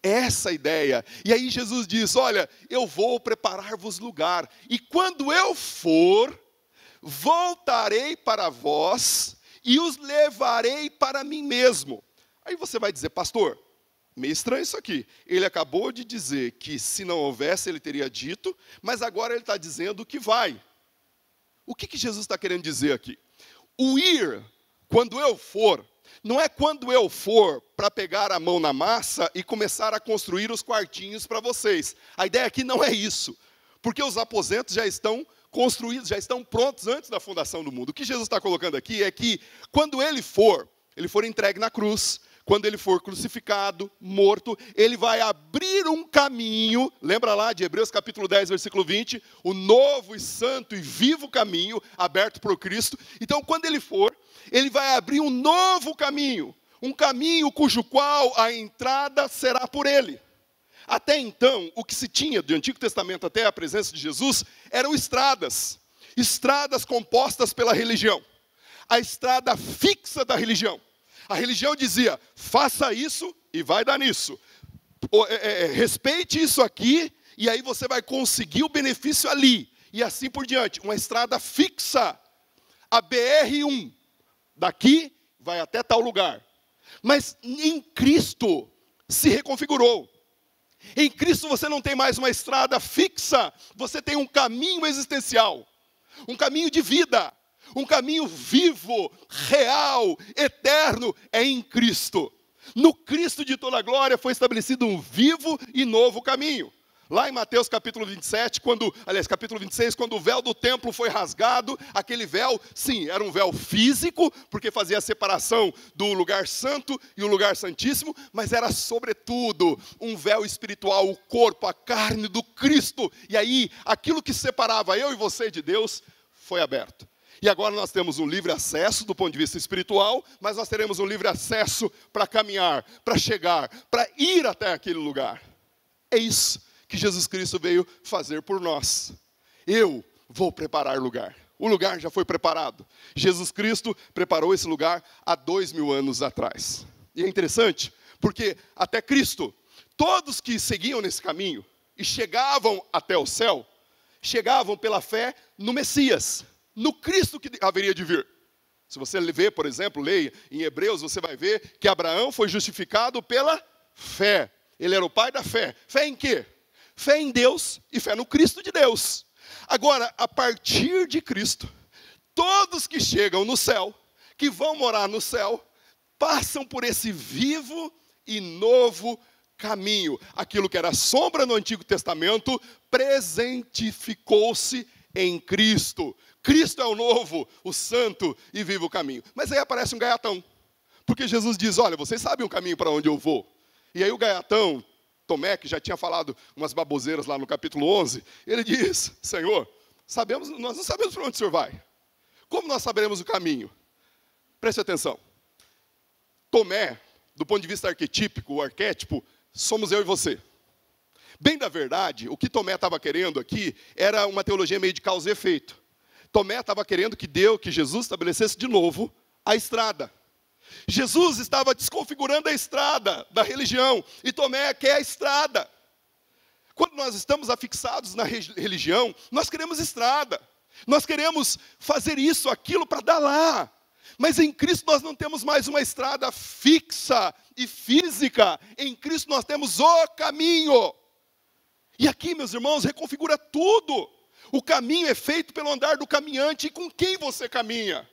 Essa é a ideia. E aí Jesus diz, olha, eu vou preparar-vos lugar. E quando eu for, voltarei para vós e os levarei para mim mesmo. Aí você vai dizer, pastor, meio estranho isso aqui. Ele acabou de dizer que se não houvesse, ele teria dito, mas agora ele está dizendo que vai. O que Jesus está querendo dizer aqui? O ir, quando eu for, não é quando eu for para pegar a mão na massa e começar a construir os quartinhos para vocês. A ideia aqui não é isso, porque os aposentos já estão construídos, já estão prontos antes da fundação do mundo. O que Jesus está colocando aqui é que quando ele for entregue na cruz, quando ele for crucificado, morto, ele vai abrir um caminho, lembra lá de Hebreus capítulo 10, versículo 20, o novo e santo e vivo caminho aberto por Cristo. Então, quando ele for, ele vai abrir um novo caminho, um caminho cujo qual a entrada será por ele. Até então, o que se tinha do Antigo Testamento até a presença de Jesus eram estradas compostas pela religião, a estrada fixa da religião. A religião dizia, faça isso e vai dar nisso. Respeite isso aqui e aí você vai conseguir o benefício ali. E assim por diante, uma estrada fixa. A BR-1, daqui vai até tal lugar. Mas em Cristo se reconfigurou. Em Cristo você não tem mais uma estrada fixa, você tem um caminho existencial, um caminho de vida. Um caminho vivo, real, eterno, é em Cristo. No Cristo de toda a glória foi estabelecido um vivo e novo caminho. Lá em Mateus capítulo 27, capítulo 26, quando o véu do templo foi rasgado, aquele véu, sim, era um véu físico, porque fazia a separação do lugar santo e o lugar santíssimo, mas era sobretudo um véu espiritual, o corpo, a carne do Cristo. E aí, aquilo que separava eu e você de Deus, foi aberto. E agora nós temos um livre acesso do ponto de vista espiritual, mas nós teremos um livre acesso para caminhar, para chegar, para ir até aquele lugar. É isso que Jesus Cristo veio fazer por nós. Eu vou preparar lugar. O lugar já foi preparado. Jesus Cristo preparou esse lugar há 2000 anos atrás. E é interessante, porque até Cristo, todos que seguiam nesse caminho e chegavam até o céu, chegavam pela fé no Messias, no Cristo que haveria de vir. Se você vê, por exemplo, leia em Hebreus, você vai ver que Abraão foi justificado pela fé. Ele era o pai da fé. Fé em quê? Fé em Deus e fé no Cristo de Deus. Agora, a partir de Cristo, todos que chegam no céu, que vão morar no céu, passam por esse vivo e novo caminho. Aquilo que era sombra no Antigo Testamento, presentificou-se em Cristo. Cristo é o novo, o santo e vivo caminho. Mas aí aparece um gaiatão, porque Jesus diz, olha, vocês sabem o caminho para onde eu vou. E aí o gaiatão, Tomé, que já tinha falado umas baboseiras lá no capítulo 11, ele diz, Senhor, nós não sabemos para onde o Senhor vai. Como nós saberemos o caminho? Preste atenção. Tomé, do ponto de vista arquetípico, o arquétipo, somos eu e você. Bem da verdade, o que Tomé estava querendo aqui era uma teologia meio de causa e efeito. Tomé estava querendo que Jesus estabelecesse de novo a estrada. Jesus estava desconfigurando a estrada da religião, e Tomé quer a estrada. Quando nós estamos afixados na religião, nós queremos estrada. Nós queremos fazer isso, aquilo para dar lá. Mas em Cristo nós não temos mais uma estrada fixa e física. Em Cristo nós temos o caminho. E aqui, meus irmãos, reconfigura tudo. O caminho é feito pelo andar do caminhante e com quem você caminha.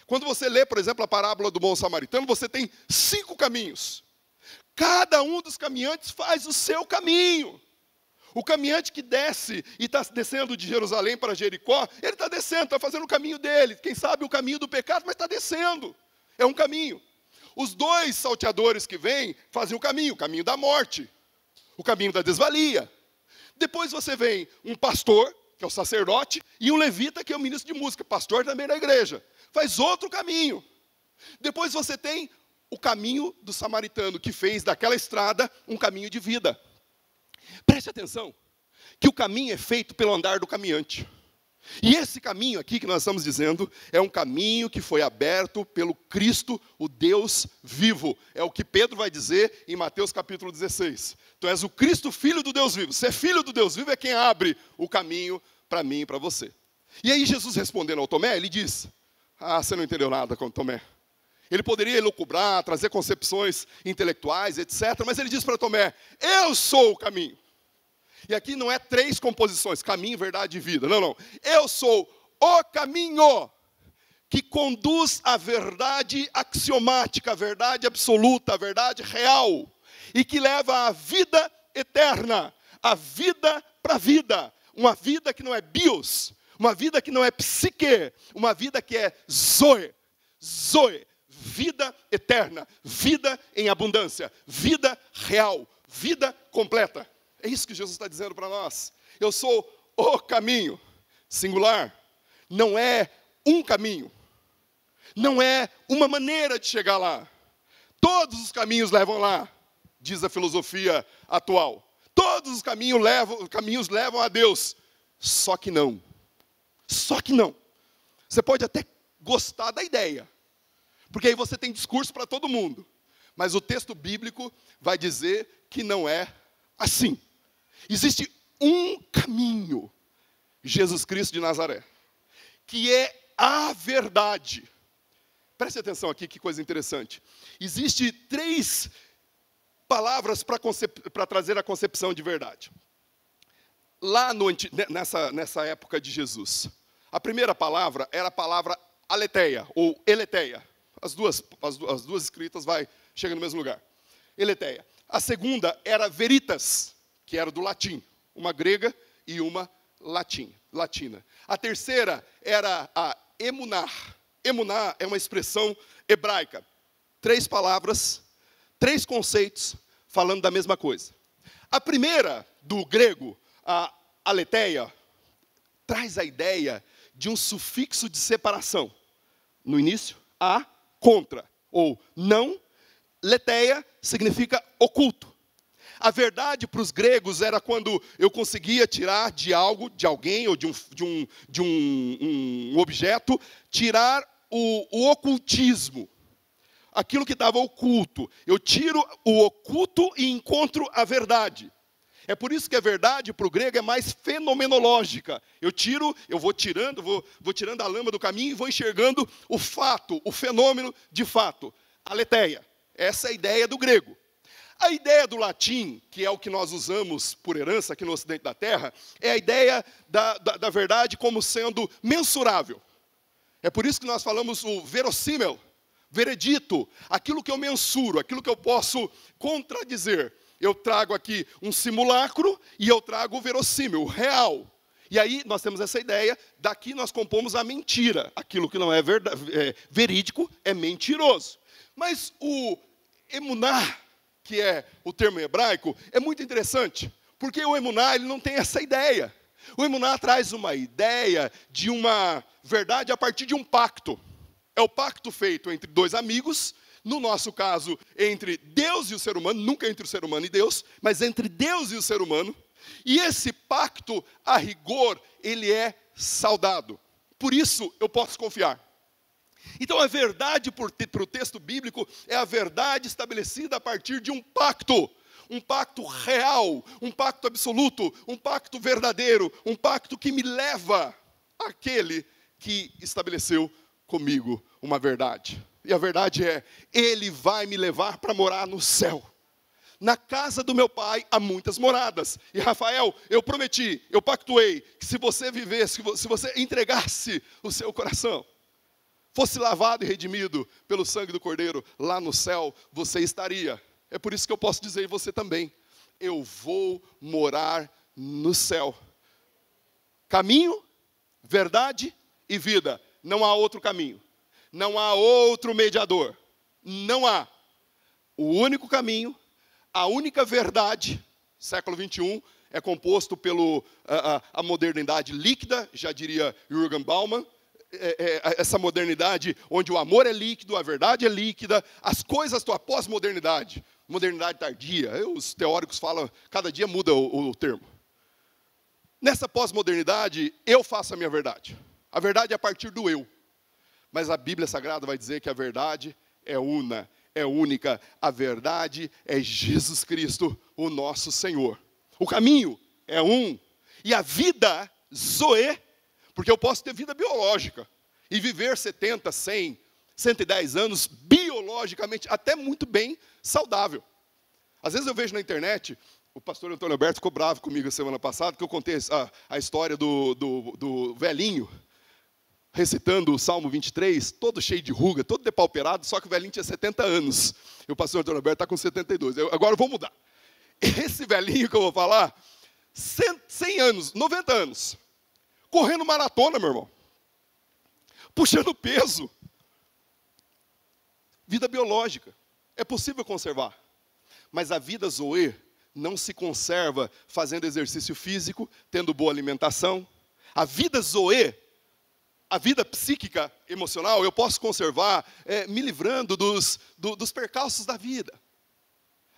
Quando você lê, por exemplo, a parábola do bom samaritano, você tem 5 caminhos. Cada um dos caminhantes faz o seu caminho. O caminhante que desce e está descendo de Jerusalém para Jericó, ele está descendo, está fazendo o caminho dele. Quem sabe o caminho do pecado, mas está descendo. É um caminho. Os 2 salteadores que vêm fazem o caminho da morte. O caminho da desvalia. Depois você vem um pastor, que é o sacerdote, e um levita, que é o ministro de música, pastor também da igreja. Faz outro caminho. Depois você tem o caminho do samaritano, que fez daquela estrada um caminho de vida. Preste atenção, que o caminho é feito pelo andar do caminhante. E esse caminho aqui que nós estamos dizendo é um caminho que foi aberto pelo Cristo, o Deus vivo. É o que Pedro vai dizer em Mateus capítulo 16. Tu és o Cristo, filho do Deus vivo. Ser filho do Deus vivo é quem abre o caminho para mim e para você. E aí Jesus respondendo ao Tomé, ele diz, você não entendeu nada com Tomé. Ele poderia elucubrar, trazer concepções intelectuais, etc. Mas ele diz para Tomé, eu sou o caminho. E aqui não é 3 composições, caminho, verdade e vida. Não, não. Eu sou o caminho que conduz à verdade axiomática, à verdade absoluta, à verdade real. E que leva à vida eterna, a vida para a vida. Uma vida que não é bios, uma vida que não é psique, uma vida que é zoe. Zoe, vida eterna, vida em abundância, vida real, vida completa. É isso que Jesus está dizendo para nós. Eu sou o caminho, singular. Não é um caminho. Não é uma maneira de chegar lá. Todos os caminhos levam lá, diz a filosofia atual. Todos os caminhos levam a Deus. Só que não. Só que não. Você pode até gostar da ideia, porque aí você tem discurso para todo mundo. Mas o texto bíblico vai dizer que não é assim. Existe um caminho, Jesus Cristo de Nazaré, que é a verdade. Preste atenção aqui, que coisa interessante. Existem 3 palavras para trazer a concepção de verdade. Lá nessa época de Jesus, a primeira palavra era a palavra aletheia, ou eletheia. As duas escritas chegam no mesmo lugar. Eletheia. A segunda era veritas, que era do latim, uma grega e uma latina. A terceira era a emuná. Emuná é uma expressão hebraica. 3 palavras, 3 conceitos falando da mesma coisa. A primeira, do grego, a aletheia, traz a ideia de um sufixo de separação. No início, a, contra, ou não. Letheia significa oculto. A verdade para os gregos era quando eu conseguia tirar de algo, de alguém, ou de um objeto, tirar o ocultismo. Aquilo que estava oculto. Eu tiro o oculto e encontro a verdade. É por isso que a verdade para o grego é mais fenomenológica. Eu vou tirando a lama do caminho e vou enxergando o fato, o fenômeno de fato. Aletheia. Essa é a ideia do grego. A ideia do latim, que é o que nós usamos por herança aqui no ocidente da terra, é a ideia da verdade como sendo mensurável. É por isso que nós falamos o verossímil, veredito, aquilo que eu mensuro, aquilo que eu posso contradizer. Eu trago aqui um simulacro e eu trago o verossímil, o real. E aí nós temos essa ideia, daqui nós compomos a mentira. Aquilo que não é verídico é mentiroso. Mas o emuná, que é o termo hebraico, é muito interessante, porque o emuná ele não tem essa ideia. O emuná traz uma ideia de uma verdade a partir de um pacto. É o pacto feito entre 2 amigos, no nosso caso, entre Deus e o ser humano, nunca entre o ser humano e Deus, mas entre Deus e o ser humano. E esse pacto, a rigor, ele é saudado. Por isso eu posso confiar. Então a verdade para o texto bíblico é a verdade estabelecida a partir de um pacto real, um pacto absoluto, um pacto verdadeiro, um pacto que me leva àquele que estabeleceu comigo uma verdade. E a verdade é, Ele vai me levar para morar no céu. Na casa do meu pai há muitas moradas. E Rafael, eu prometi, eu pactuei, que se você vivesse, se você entregasse o seu coração, fosse lavado e redimido pelo sangue do Cordeiro, lá no céu você estaria. É por isso que eu posso dizer, e você também, eu vou morar no céu. Caminho, verdade e vida. Não há outro caminho. Não há outro mediador. Não há. O único caminho, a única verdade, século 21, é composto pela a modernidade líquida, já diria Jürgen Bauman, essa modernidade onde o amor é líquido, a verdade é líquida, as coisas a pós-modernidade, modernidade tardia, os teóricos falam, cada dia muda o termo. Nessa pós-modernidade, eu faço a minha verdade. A verdade é a partir do eu. Mas a Bíblia Sagrada vai dizer que a verdade é una, é única. A verdade é Jesus Cristo, o nosso Senhor. O caminho é um. E a vida, zoe, porque eu posso ter vida biológica e viver 70, 100, 110 anos biologicamente, até muito bem saudável. Às vezes eu vejo na internet, o pastor Antônio Alberto ficou bravo comigo a semana passada, que eu contei a história do velhinho, recitando o Salmo 23, todo cheio de ruga, todo depauperado, só que o velhinho tinha 70 anos. E o pastor Antônio Alberto está com 72. Agora eu vou mudar. Esse velhinho que eu vou falar, 100 anos, 90 anos, correndo maratona, meu irmão. Puxando peso. Vida biológica. É possível conservar. Mas a vida zoe não se conserva fazendo exercício físico, tendo boa alimentação. A vida zoe, a vida psíquica, emocional, eu posso conservar me livrando dos percalços da vida.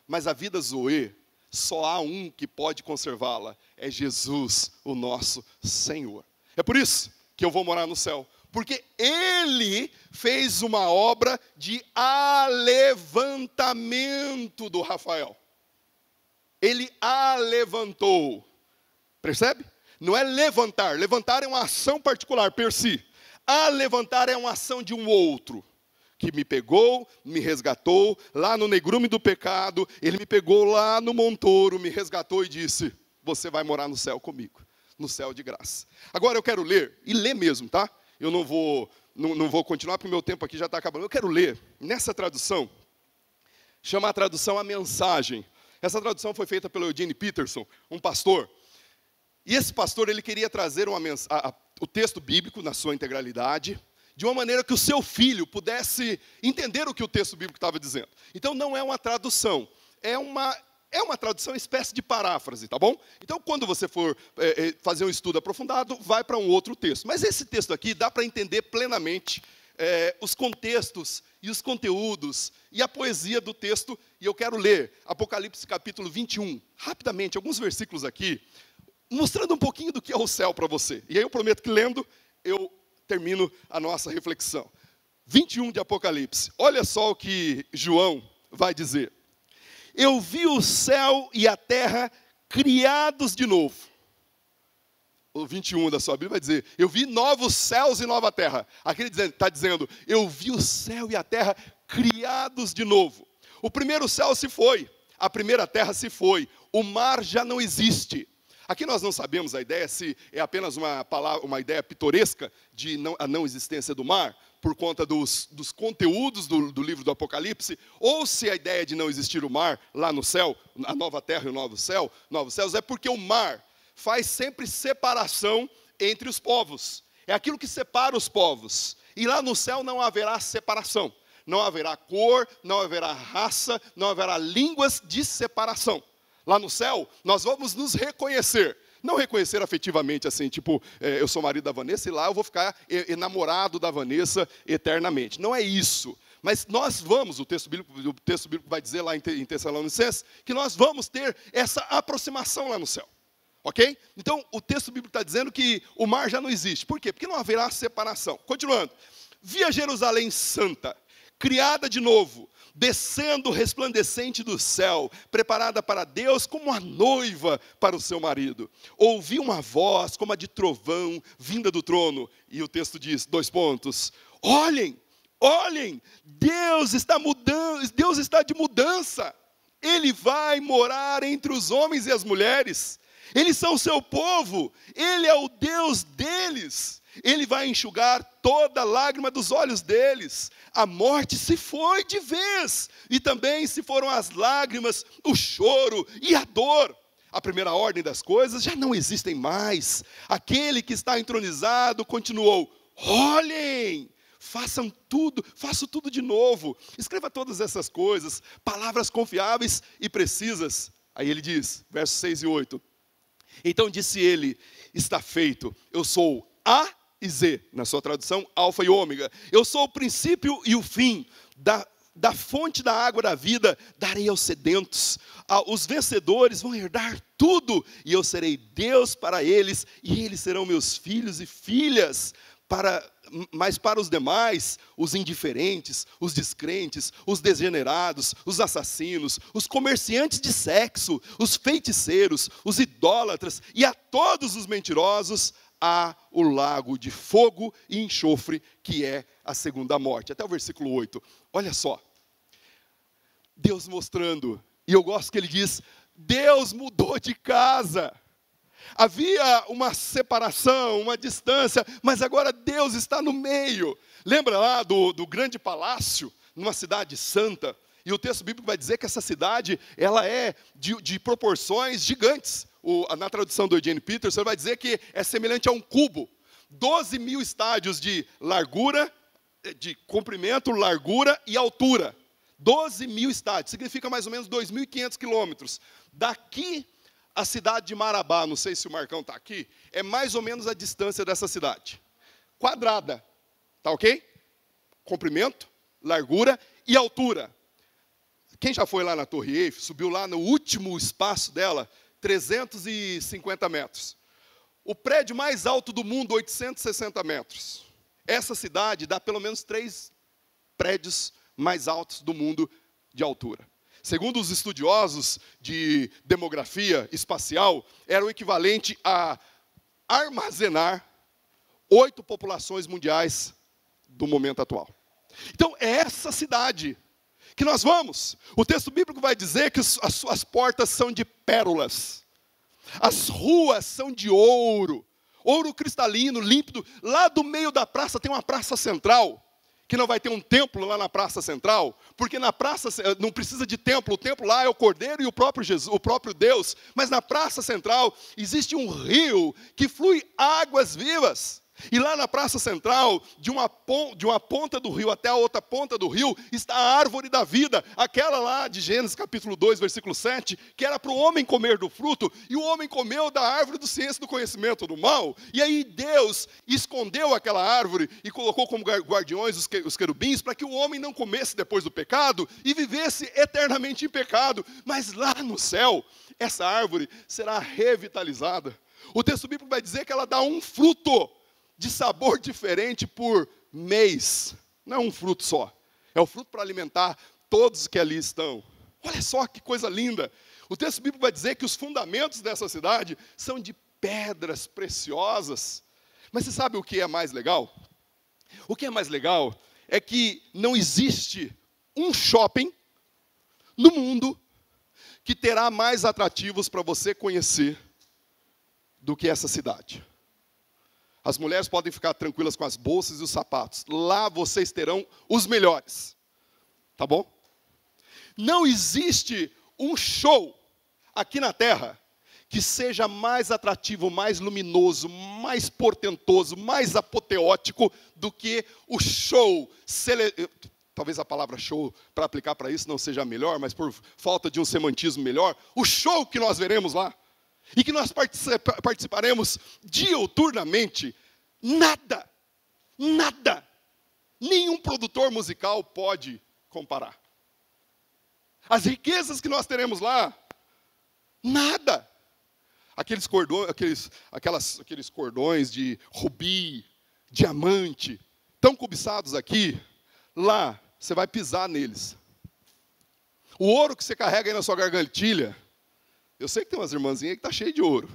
Mas a vida zoe, só há um que pode conservá-la, é Jesus, o nosso Senhor. É por isso que eu vou morar no céu. Porque Ele fez uma obra de alevantamento do Rafael. Ele alevantou. Percebe? Não é levantar. Levantar é uma ação particular, per si. Alevantar é uma ação de um outro. Que me pegou, me resgatou, lá no negrume do pecado. Ele me pegou lá no montouro, me resgatou e disse, você vai morar no céu comigo. No céu de graça. Agora eu quero ler, e ler mesmo, tá? Eu não vou continuar, porque o meu tempo aqui já está acabando. Eu quero ler, nessa tradução, chama a tradução A Mensagem. Essa tradução foi feita pelo Eugene Peterson, um pastor. E esse pastor, ele queria trazer o texto bíblico na sua integralidade, de uma maneira que o seu filho pudesse entender o que o texto bíblico estava dizendo. Então não é uma tradução, é uma tradução, espécie de paráfrase, tá bom? Então, quando você for fazer um estudo aprofundado, vai para um outro texto. Mas esse texto aqui dá para entender plenamente os contextos e os conteúdos e a poesia do texto. E eu quero ler Apocalipse capítulo 21, rapidamente, alguns versículos aqui, mostrando um pouquinho do que é o céu para você. E aí eu prometo que lendo, eu termino a nossa reflexão. 21 de Apocalipse. Olha só o que João vai dizer. Eu vi o céu e a terra criados de novo. O 21 da sua Bíblia vai dizer, eu vi novos céus e nova terra. Aqui ele está dizendo, eu vi o céu e a terra criados de novo. O primeiro céu se foi, a primeira terra se foi, o mar já não existe. Aqui nós não sabemos a ideia se é apenas uma ideia pitoresca de a não existência do mar, por conta dos conteúdos do livro do Apocalipse, ou se a ideia de não existir o mar lá no céu, a nova terra e o novos céus, é porque o mar faz sempre separação entre os povos. É aquilo que separa os povos. E lá no céu não haverá separação. Não haverá cor, não haverá raça, não haverá línguas de separação. Lá no céu, nós vamos nos reconhecer. Não reconhecer afetivamente, assim, tipo, eu sou marido da Vanessa e lá eu vou ficar enamorado da Vanessa eternamente. Não é isso. Mas nós vamos, o texto bíblico vai dizer lá em Tessalonicenses, que nós vamos ter essa aproximação lá no céu. Ok? Então, o texto bíblico está dizendo que o mar já não existe. Por quê? Porque não haverá separação. Continuando. Vi a Jerusalém santa, criada de novo, descendo resplandecente do céu, preparada para Deus como a noiva para o seu marido. Ouvi uma voz como a de trovão, vinda do trono. E o texto diz, 2 pontos. Olhem, Deus está mudando, Deus está de mudança. Ele vai morar entre os homens e as mulheres. Eles são o seu povo, Ele é o Deus deles. Ele vai enxugar toda lágrima dos olhos deles. A morte se foi de vez. E também se foram as lágrimas, o choro e a dor. A primeira ordem das coisas já não existem mais. Aquele que está entronizado continuou. Olhem, façam tudo, faço tudo de novo. Escreva todas essas coisas, palavras confiáveis e precisas. Aí ele diz, versos 6 e 8. Então disse ele, está feito, eu sou A e Z, na sua tradução, alfa e ômega. Eu sou o princípio e o fim, da fonte da água da vida darei aos sedentos. Os vencedores vão herdar tudo, e eu serei Deus para eles, e eles serão meus filhos e filhas. Mas para os demais, os indiferentes, os descrentes, os degenerados, os assassinos, os comerciantes de sexo, os feiticeiros, os idólatras e a todos os mentirosos, há o lago de fogo e enxofre, que é a segunda morte. Até o versículo 8. Olha só. Deus mostrando, e eu gosto que ele diz, Deus mudou de casa. Havia uma separação, uma distância, mas agora Deus está no meio. Lembra lá do grande palácio, numa cidade santa? E o texto bíblico vai dizer que essa cidade, ela é de proporções gigantes. Na tradução do Eugene Peterson, vai dizer que é semelhante a um cubo. 12 mil estádios de largura, de comprimento, largura e altura. 12 mil estádios, significa mais ou menos 2.500 quilômetros. Daqui a cidade de Marabá, não sei se o Marcão está aqui, é mais ou menos a distância dessa cidade. Quadrada, tá ok? Comprimento, largura e altura. Quem já foi lá na Torre Eiffel, subiu lá no último espaço dela, 350 metros. O prédio mais alto do mundo, 860 metros. Essa cidade dá pelo menos 3 prédios mais altos do mundo de altura. Segundo os estudiosos de demografia espacial, era o equivalente a armazenar 8 populações mundiais do momento atual. Então, é essa cidade que nós vamos. O texto bíblico vai dizer que as portas são de pérolas. As ruas são de ouro. Ouro cristalino, límpido. Lá do meio da praça tem uma praça central, que não vai ter um templo lá na praça central, porque na praça não precisa de templo, o templo lá é o Cordeiro e o próprio Jesus, o próprio Deus, mas na praça central existe um rio que flui águas vivas. E lá na praça central, de uma ponta do rio até a outra ponta do rio, está a árvore da vida, aquela lá de Gênesis capítulo 2, versículo 7, que era para o homem comer do fruto, e o homem comeu da árvore do ciência do conhecimento do mal, e aí Deus escondeu aquela árvore e colocou como guardiões os querubins, para que o homem não comesse depois do pecado, e vivesse eternamente em pecado. Mas lá no céu, essa árvore será revitalizada. O texto bíblico vai dizer que ela dá um fruto de sabor diferente por mês. Não é um fruto só. É o fruto para alimentar todos que ali estão. Olha só que coisa linda. O texto bíblico vai dizer que os fundamentos dessa cidade são de pedras preciosas. Mas você sabe o que é mais legal? O que é mais legal é que não existe um shopping no mundo que terá mais atrativos para você conhecer do que essa cidade. As mulheres podem ficar tranquilas com as bolsas e os sapatos. Lá vocês terão os melhores. Tá bom? Não existe um show aqui na Terra que seja mais atrativo, mais luminoso, mais portentoso, mais apoteótico do que o show. Talvez a palavra show, para aplicar para isso, não seja a melhor, mas por falta de um semantismo melhor. O show que nós veremos lá. E que nós participaremos diuturnamente, nada, nenhum produtor musical pode comparar. As riquezas que nós teremos lá, nada. Aqueles cordões de rubi, diamante, tão cobiçados aqui, lá você vai pisar neles. O ouro que você carrega aí na sua gargantilha, eu sei que tem umas irmãzinhas que está cheio de ouro.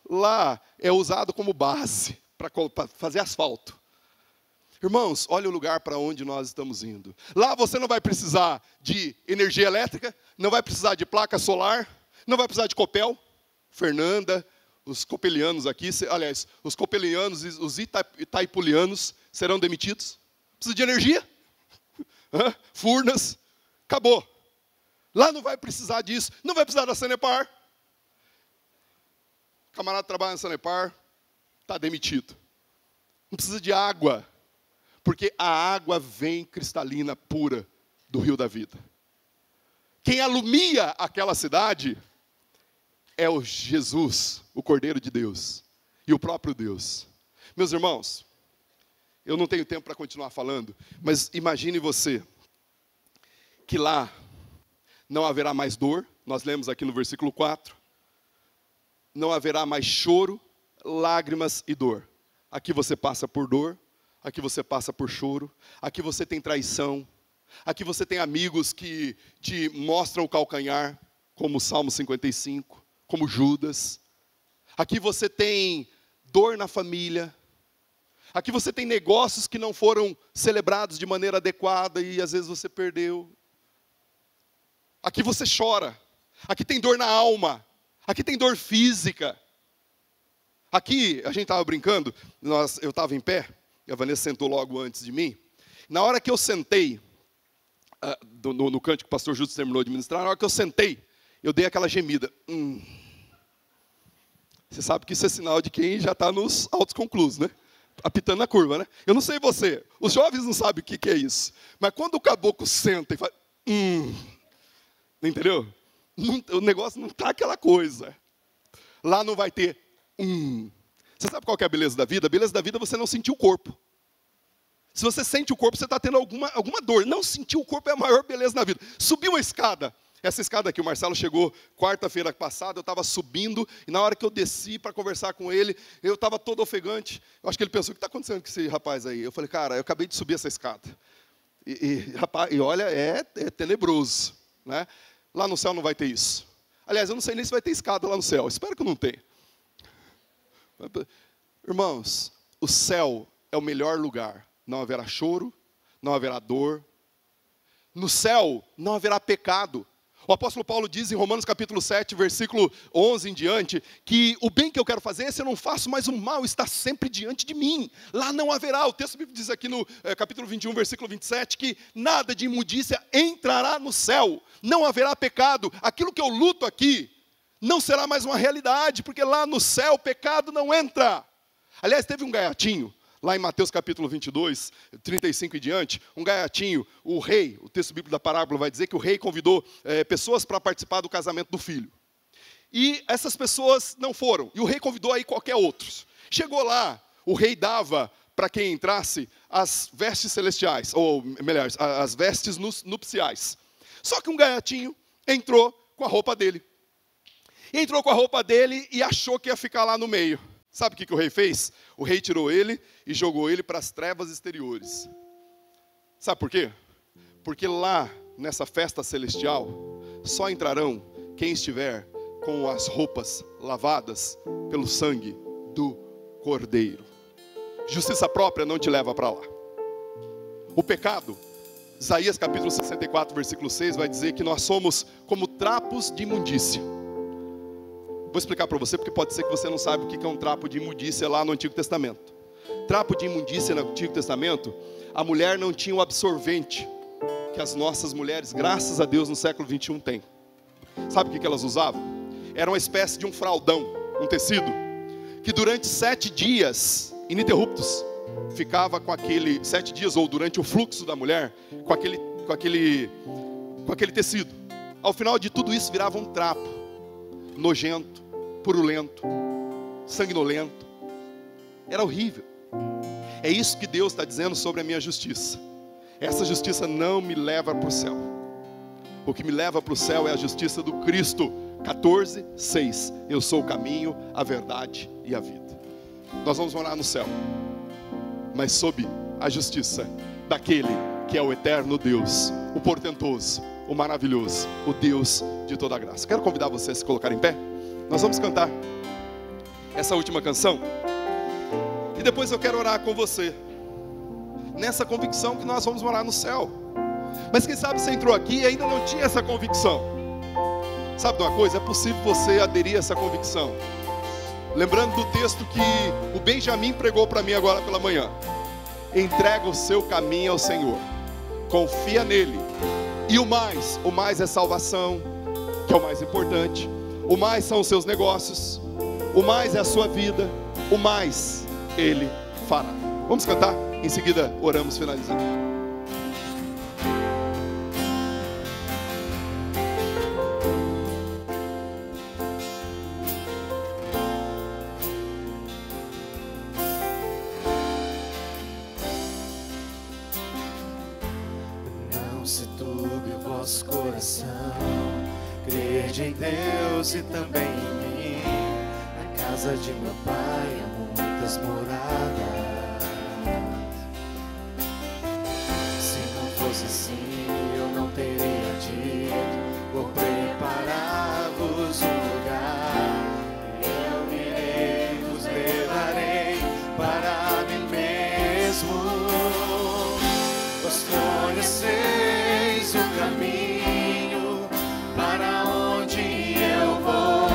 Lá é usado como base para fazer asfalto. Irmãos, olha o lugar para onde nós estamos indo. Lá você não vai precisar de energia elétrica, não vai precisar de placa solar, não vai precisar de copel. Fernanda, os copelianos aqui, aliás, os copelianos e os itaipulianos serão demitidos. Precisa de energia? Furnas, acabou. Lá não vai precisar disso, não vai precisar da Sanepar. O camarada trabalha na Sanepar, está demitido. Não precisa de água, porque a água vem cristalina, pura, do rio da vida. Quem alumia aquela cidade é o Jesus, o Cordeiro de Deus, e o próprio Deus. Meus irmãos, eu não tenho tempo para continuar falando, mas imagine você que lá não haverá mais dor, nós lemos aqui no versículo 4, não haverá mais choro, lágrimas e dor. Aqui você passa por dor, aqui você passa por choro, aqui você tem traição, aqui você tem amigos que te mostram o calcanhar, como o Salmo 55, como Judas. Aqui você tem dor na família. Aqui você tem negócios que não foram celebrados de maneira adequada e às vezes você perdeu. Aqui você chora. Aqui tem dor na alma. Aqui tem dor física. Aqui, a gente estava brincando, eu estava em pé, e a Vanessa sentou logo antes de mim. Na hora que eu sentei, no canto que o pastor Júlio terminou de ministrar, na hora que eu sentei, eu dei aquela gemida. Você sabe que isso é sinal de quem já está nos autos conclusos, né? Apitando na curva, né? Eu não sei você, os jovens não sabem o que é isso. Mas quando o caboclo senta e fala, entendeu? O negócio não está aquela coisa. Lá não vai ter, Você sabe qual que é a beleza da vida? A beleza da vida é você não sentir o corpo. Se você sente o corpo, você está tendo alguma dor. Não sentir o corpo é a maior beleza da vida. Subiu uma escada. Essa escada aqui, o Marcelo chegou quarta-feira passada, eu estava subindo, e na hora que eu desci para conversar com ele, eu estava todo ofegante. Eu acho que ele pensou, o que está acontecendo com esse rapaz aí? Eu falei, cara, eu acabei de subir essa escada. E olha, é tenebroso. Né? Lá no céu não vai ter isso. Aliás, eu não sei nem se vai ter escada lá no céu. Espero que não tenha. Irmãos, o céu é o melhor lugar. Não haverá choro, não haverá dor. No céu não haverá pecado. O apóstolo Paulo diz em Romanos capítulo 7, versículo 11 em diante, que o bem que eu quero fazer, esse eu não faço, mas o mal está sempre diante de mim. Lá não haverá, o texto bíblico diz aqui no capítulo 21, versículo 27, que nada de imundícia entrará no céu. Não haverá pecado. Aquilo que eu luto aqui não será mais uma realidade, porque lá no céu o pecado não entra. Aliás, teve um gaiatinho, lá em Mateus capítulo 22, 35 e diante, um gaiatinho, o rei, o texto bíblico da parábola vai dizer que o rei convidou pessoas para participar do casamento do filho. E essas pessoas não foram, e o rei convidou aí qualquer outro. Chegou lá, o rei dava para quem entrasse as vestes celestiais, ou melhor, as vestes nupciais. Só que um gaiatinho entrou com a roupa dele. Entrou com a roupa dele e achou que ia ficar lá no meio. Sabe o que o rei fez? O rei tirou ele e jogou ele para as trevas exteriores. Sabe por quê? Porque lá, nessa festa celestial, só entrarão quem estiver com as roupas lavadas pelo sangue do Cordeiro. Justiça própria não te leva para lá. O pecado, Isaías capítulo 64, versículo 6, vai dizer que nós somos como trapos de imundícia. Vou explicar para você, porque pode ser que você não saiba o que é um trapo de imundícia lá no Antigo Testamento. Trapo de imundícia no Antigo Testamento, a mulher não tinha o absorvente que as nossas mulheres, graças a Deus, no século 21 têm. Sabe o que elas usavam? Era uma espécie de um fraldão, um tecido, que durante 7 dias, ininterruptos, ficava com aquele, 7 dias, ou durante o fluxo da mulher, com aquele tecido. Ao final de tudo isso virava um trapo, nojento, purulento, sanguinolento. Era horrível. É isso que Deus está dizendo sobre a minha justiça. Essa justiça não me leva para o céu. O que me leva para o céu é a justiça do Cristo. 14, 6. Eu sou o caminho, a verdade e a vida. Nós vamos morar no céu, mas sob a justiça daquele que é o eterno Deus, o portentoso, o maravilhoso, o Deus de toda a graça. Quero convidar você a se colocar em pé. Nós vamos cantar essa última canção. E depois eu quero orar com você, nessa convicção que nós vamos morar no céu. Mas quem sabe você entrou aqui e ainda não tinha essa convicção. Sabe de uma coisa? É possível você aderir a essa convicção. Lembrando do texto que o Benjamin pregou para mim agora pela manhã. Entrega o seu caminho ao Senhor. Confia nele. E o mais é salvação, que é o mais importante. O mais são os seus negócios. O mais é a sua vida. O mais Ele fará. Vamos cantar? Em seguida oramos, finalizando. subjugue o vosso coração, crede em Deus e também em mim. Na casa de meu Pai há muitas moradas. Se não fosse assim, eu não teria dito: vou preparar-vos um lugar. Eu irei, vos levarei para mim mesmo. Vós conheceis o caminho para onde eu vou.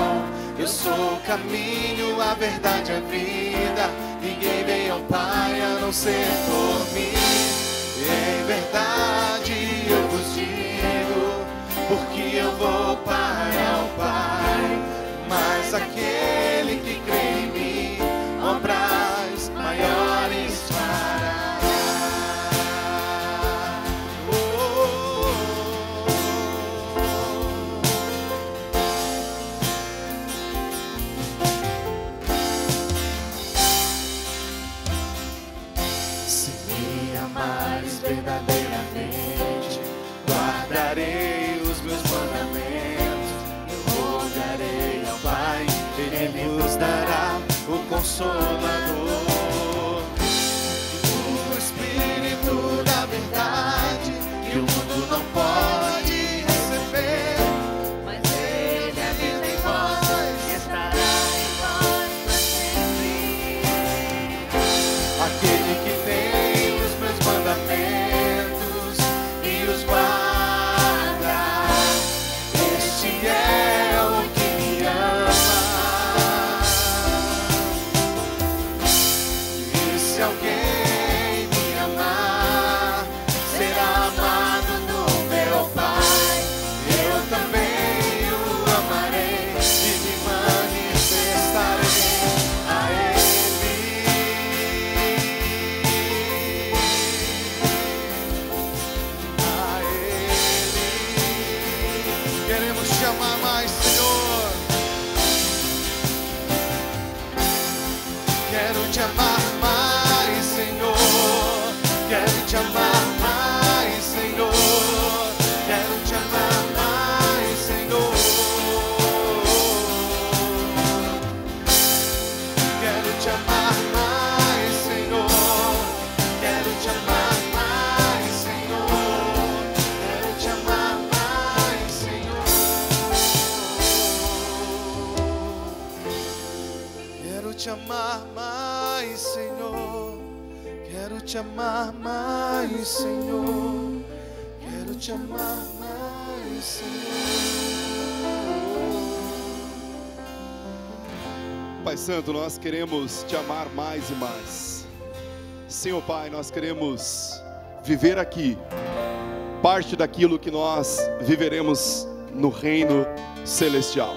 Eu sou o caminho, a verdade, a vida. Ninguém vem ao Pai a não ser por mim. Em verdade eu vos digo, porque eu vou para o Pai. Mas aquele que crê em mim, obras maiores fará. Verdadeiramente guardarei os meus mandamentos. Eu rogarei ao Pai, Ele vos dará o Consolador, o Espírito da verdade, que o mundo não pode receber, mas Ele habita em vós e estará em vós para sempre. Aquele que tem os meus mandamentos e os guarda, este é o que me ama. E se alguém me amar, será amado do meu Pai. Eu também o amarei e me manifestarei a Ele. Queremos te amar mais, Senhor. Quero te amar mais, Senhor. Quero te amar mais, Senhor. Quero te amar mais, Senhor. Quero te amar mais, Senhor. Quero te amar mais, Senhor. Quero te amar mais, Senhor. Quero te amar mais, Senhor. Quero te amar mais, Senhor. Quero te amar mais, Senhor. Pai Santo, nós queremos te amar mais e mais. Senhor Pai, nós queremos viver aqui parte daquilo que nós viveremos no reino celestial.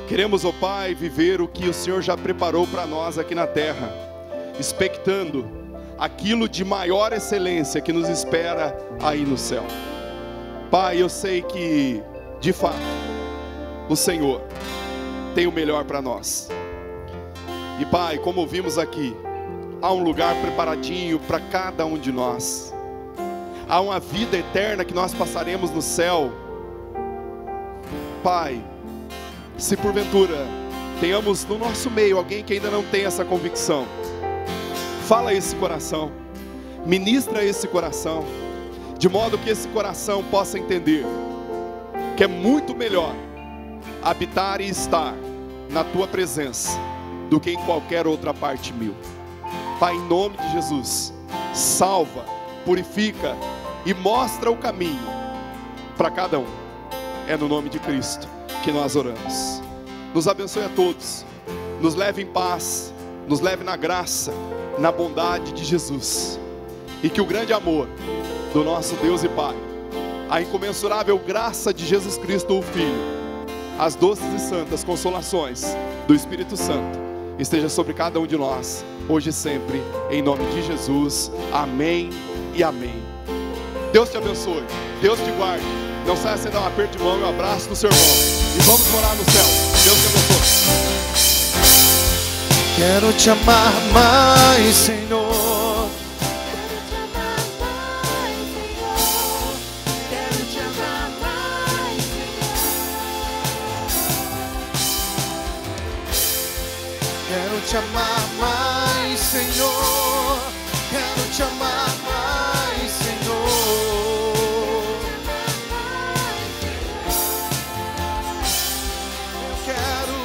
Queremos, ó Pai, viver o que o Senhor já preparou para nós aqui na terra, expectando aquilo de maior excelência que nos espera aí no céu. Pai, eu sei que, de fato, o Senhor tem o melhor para nós. E Pai, como ouvimos aqui, há um lugar preparadinho para cada um de nós. Há uma vida eterna que nós passaremos no céu. Pai, se porventura tenhamos no nosso meio alguém que ainda não tem essa convicção, fala esse coração, ministra esse coração, de modo que esse coração possa entender que é muito melhor habitar e estar na Tua presença do que em qualquer outra parte mil. Pai, em nome de Jesus, salva, purifica e mostra o caminho para cada um. É no nome de Cristo que nós oramos. Nos abençoe a todos, nos leve em paz, nos leve na graça, na bondade de Jesus, e que o grande amor do nosso Deus e Pai, a incomensurável graça de Jesus Cristo, o Filho, as doces e santas consolações do Espírito Santo esteja sobre cada um de nós, hoje e sempre, em nome de Jesus. Amém e amém. Deus te abençoe, Deus te guarde. Não saia sem dar um aperto de mão e um abraço do seu irmão. E vamos morar no céu. Deus te abençoe. Quero te amar mais, Senhor. Quero te amar mais, Senhor. te amar mais, Senhor.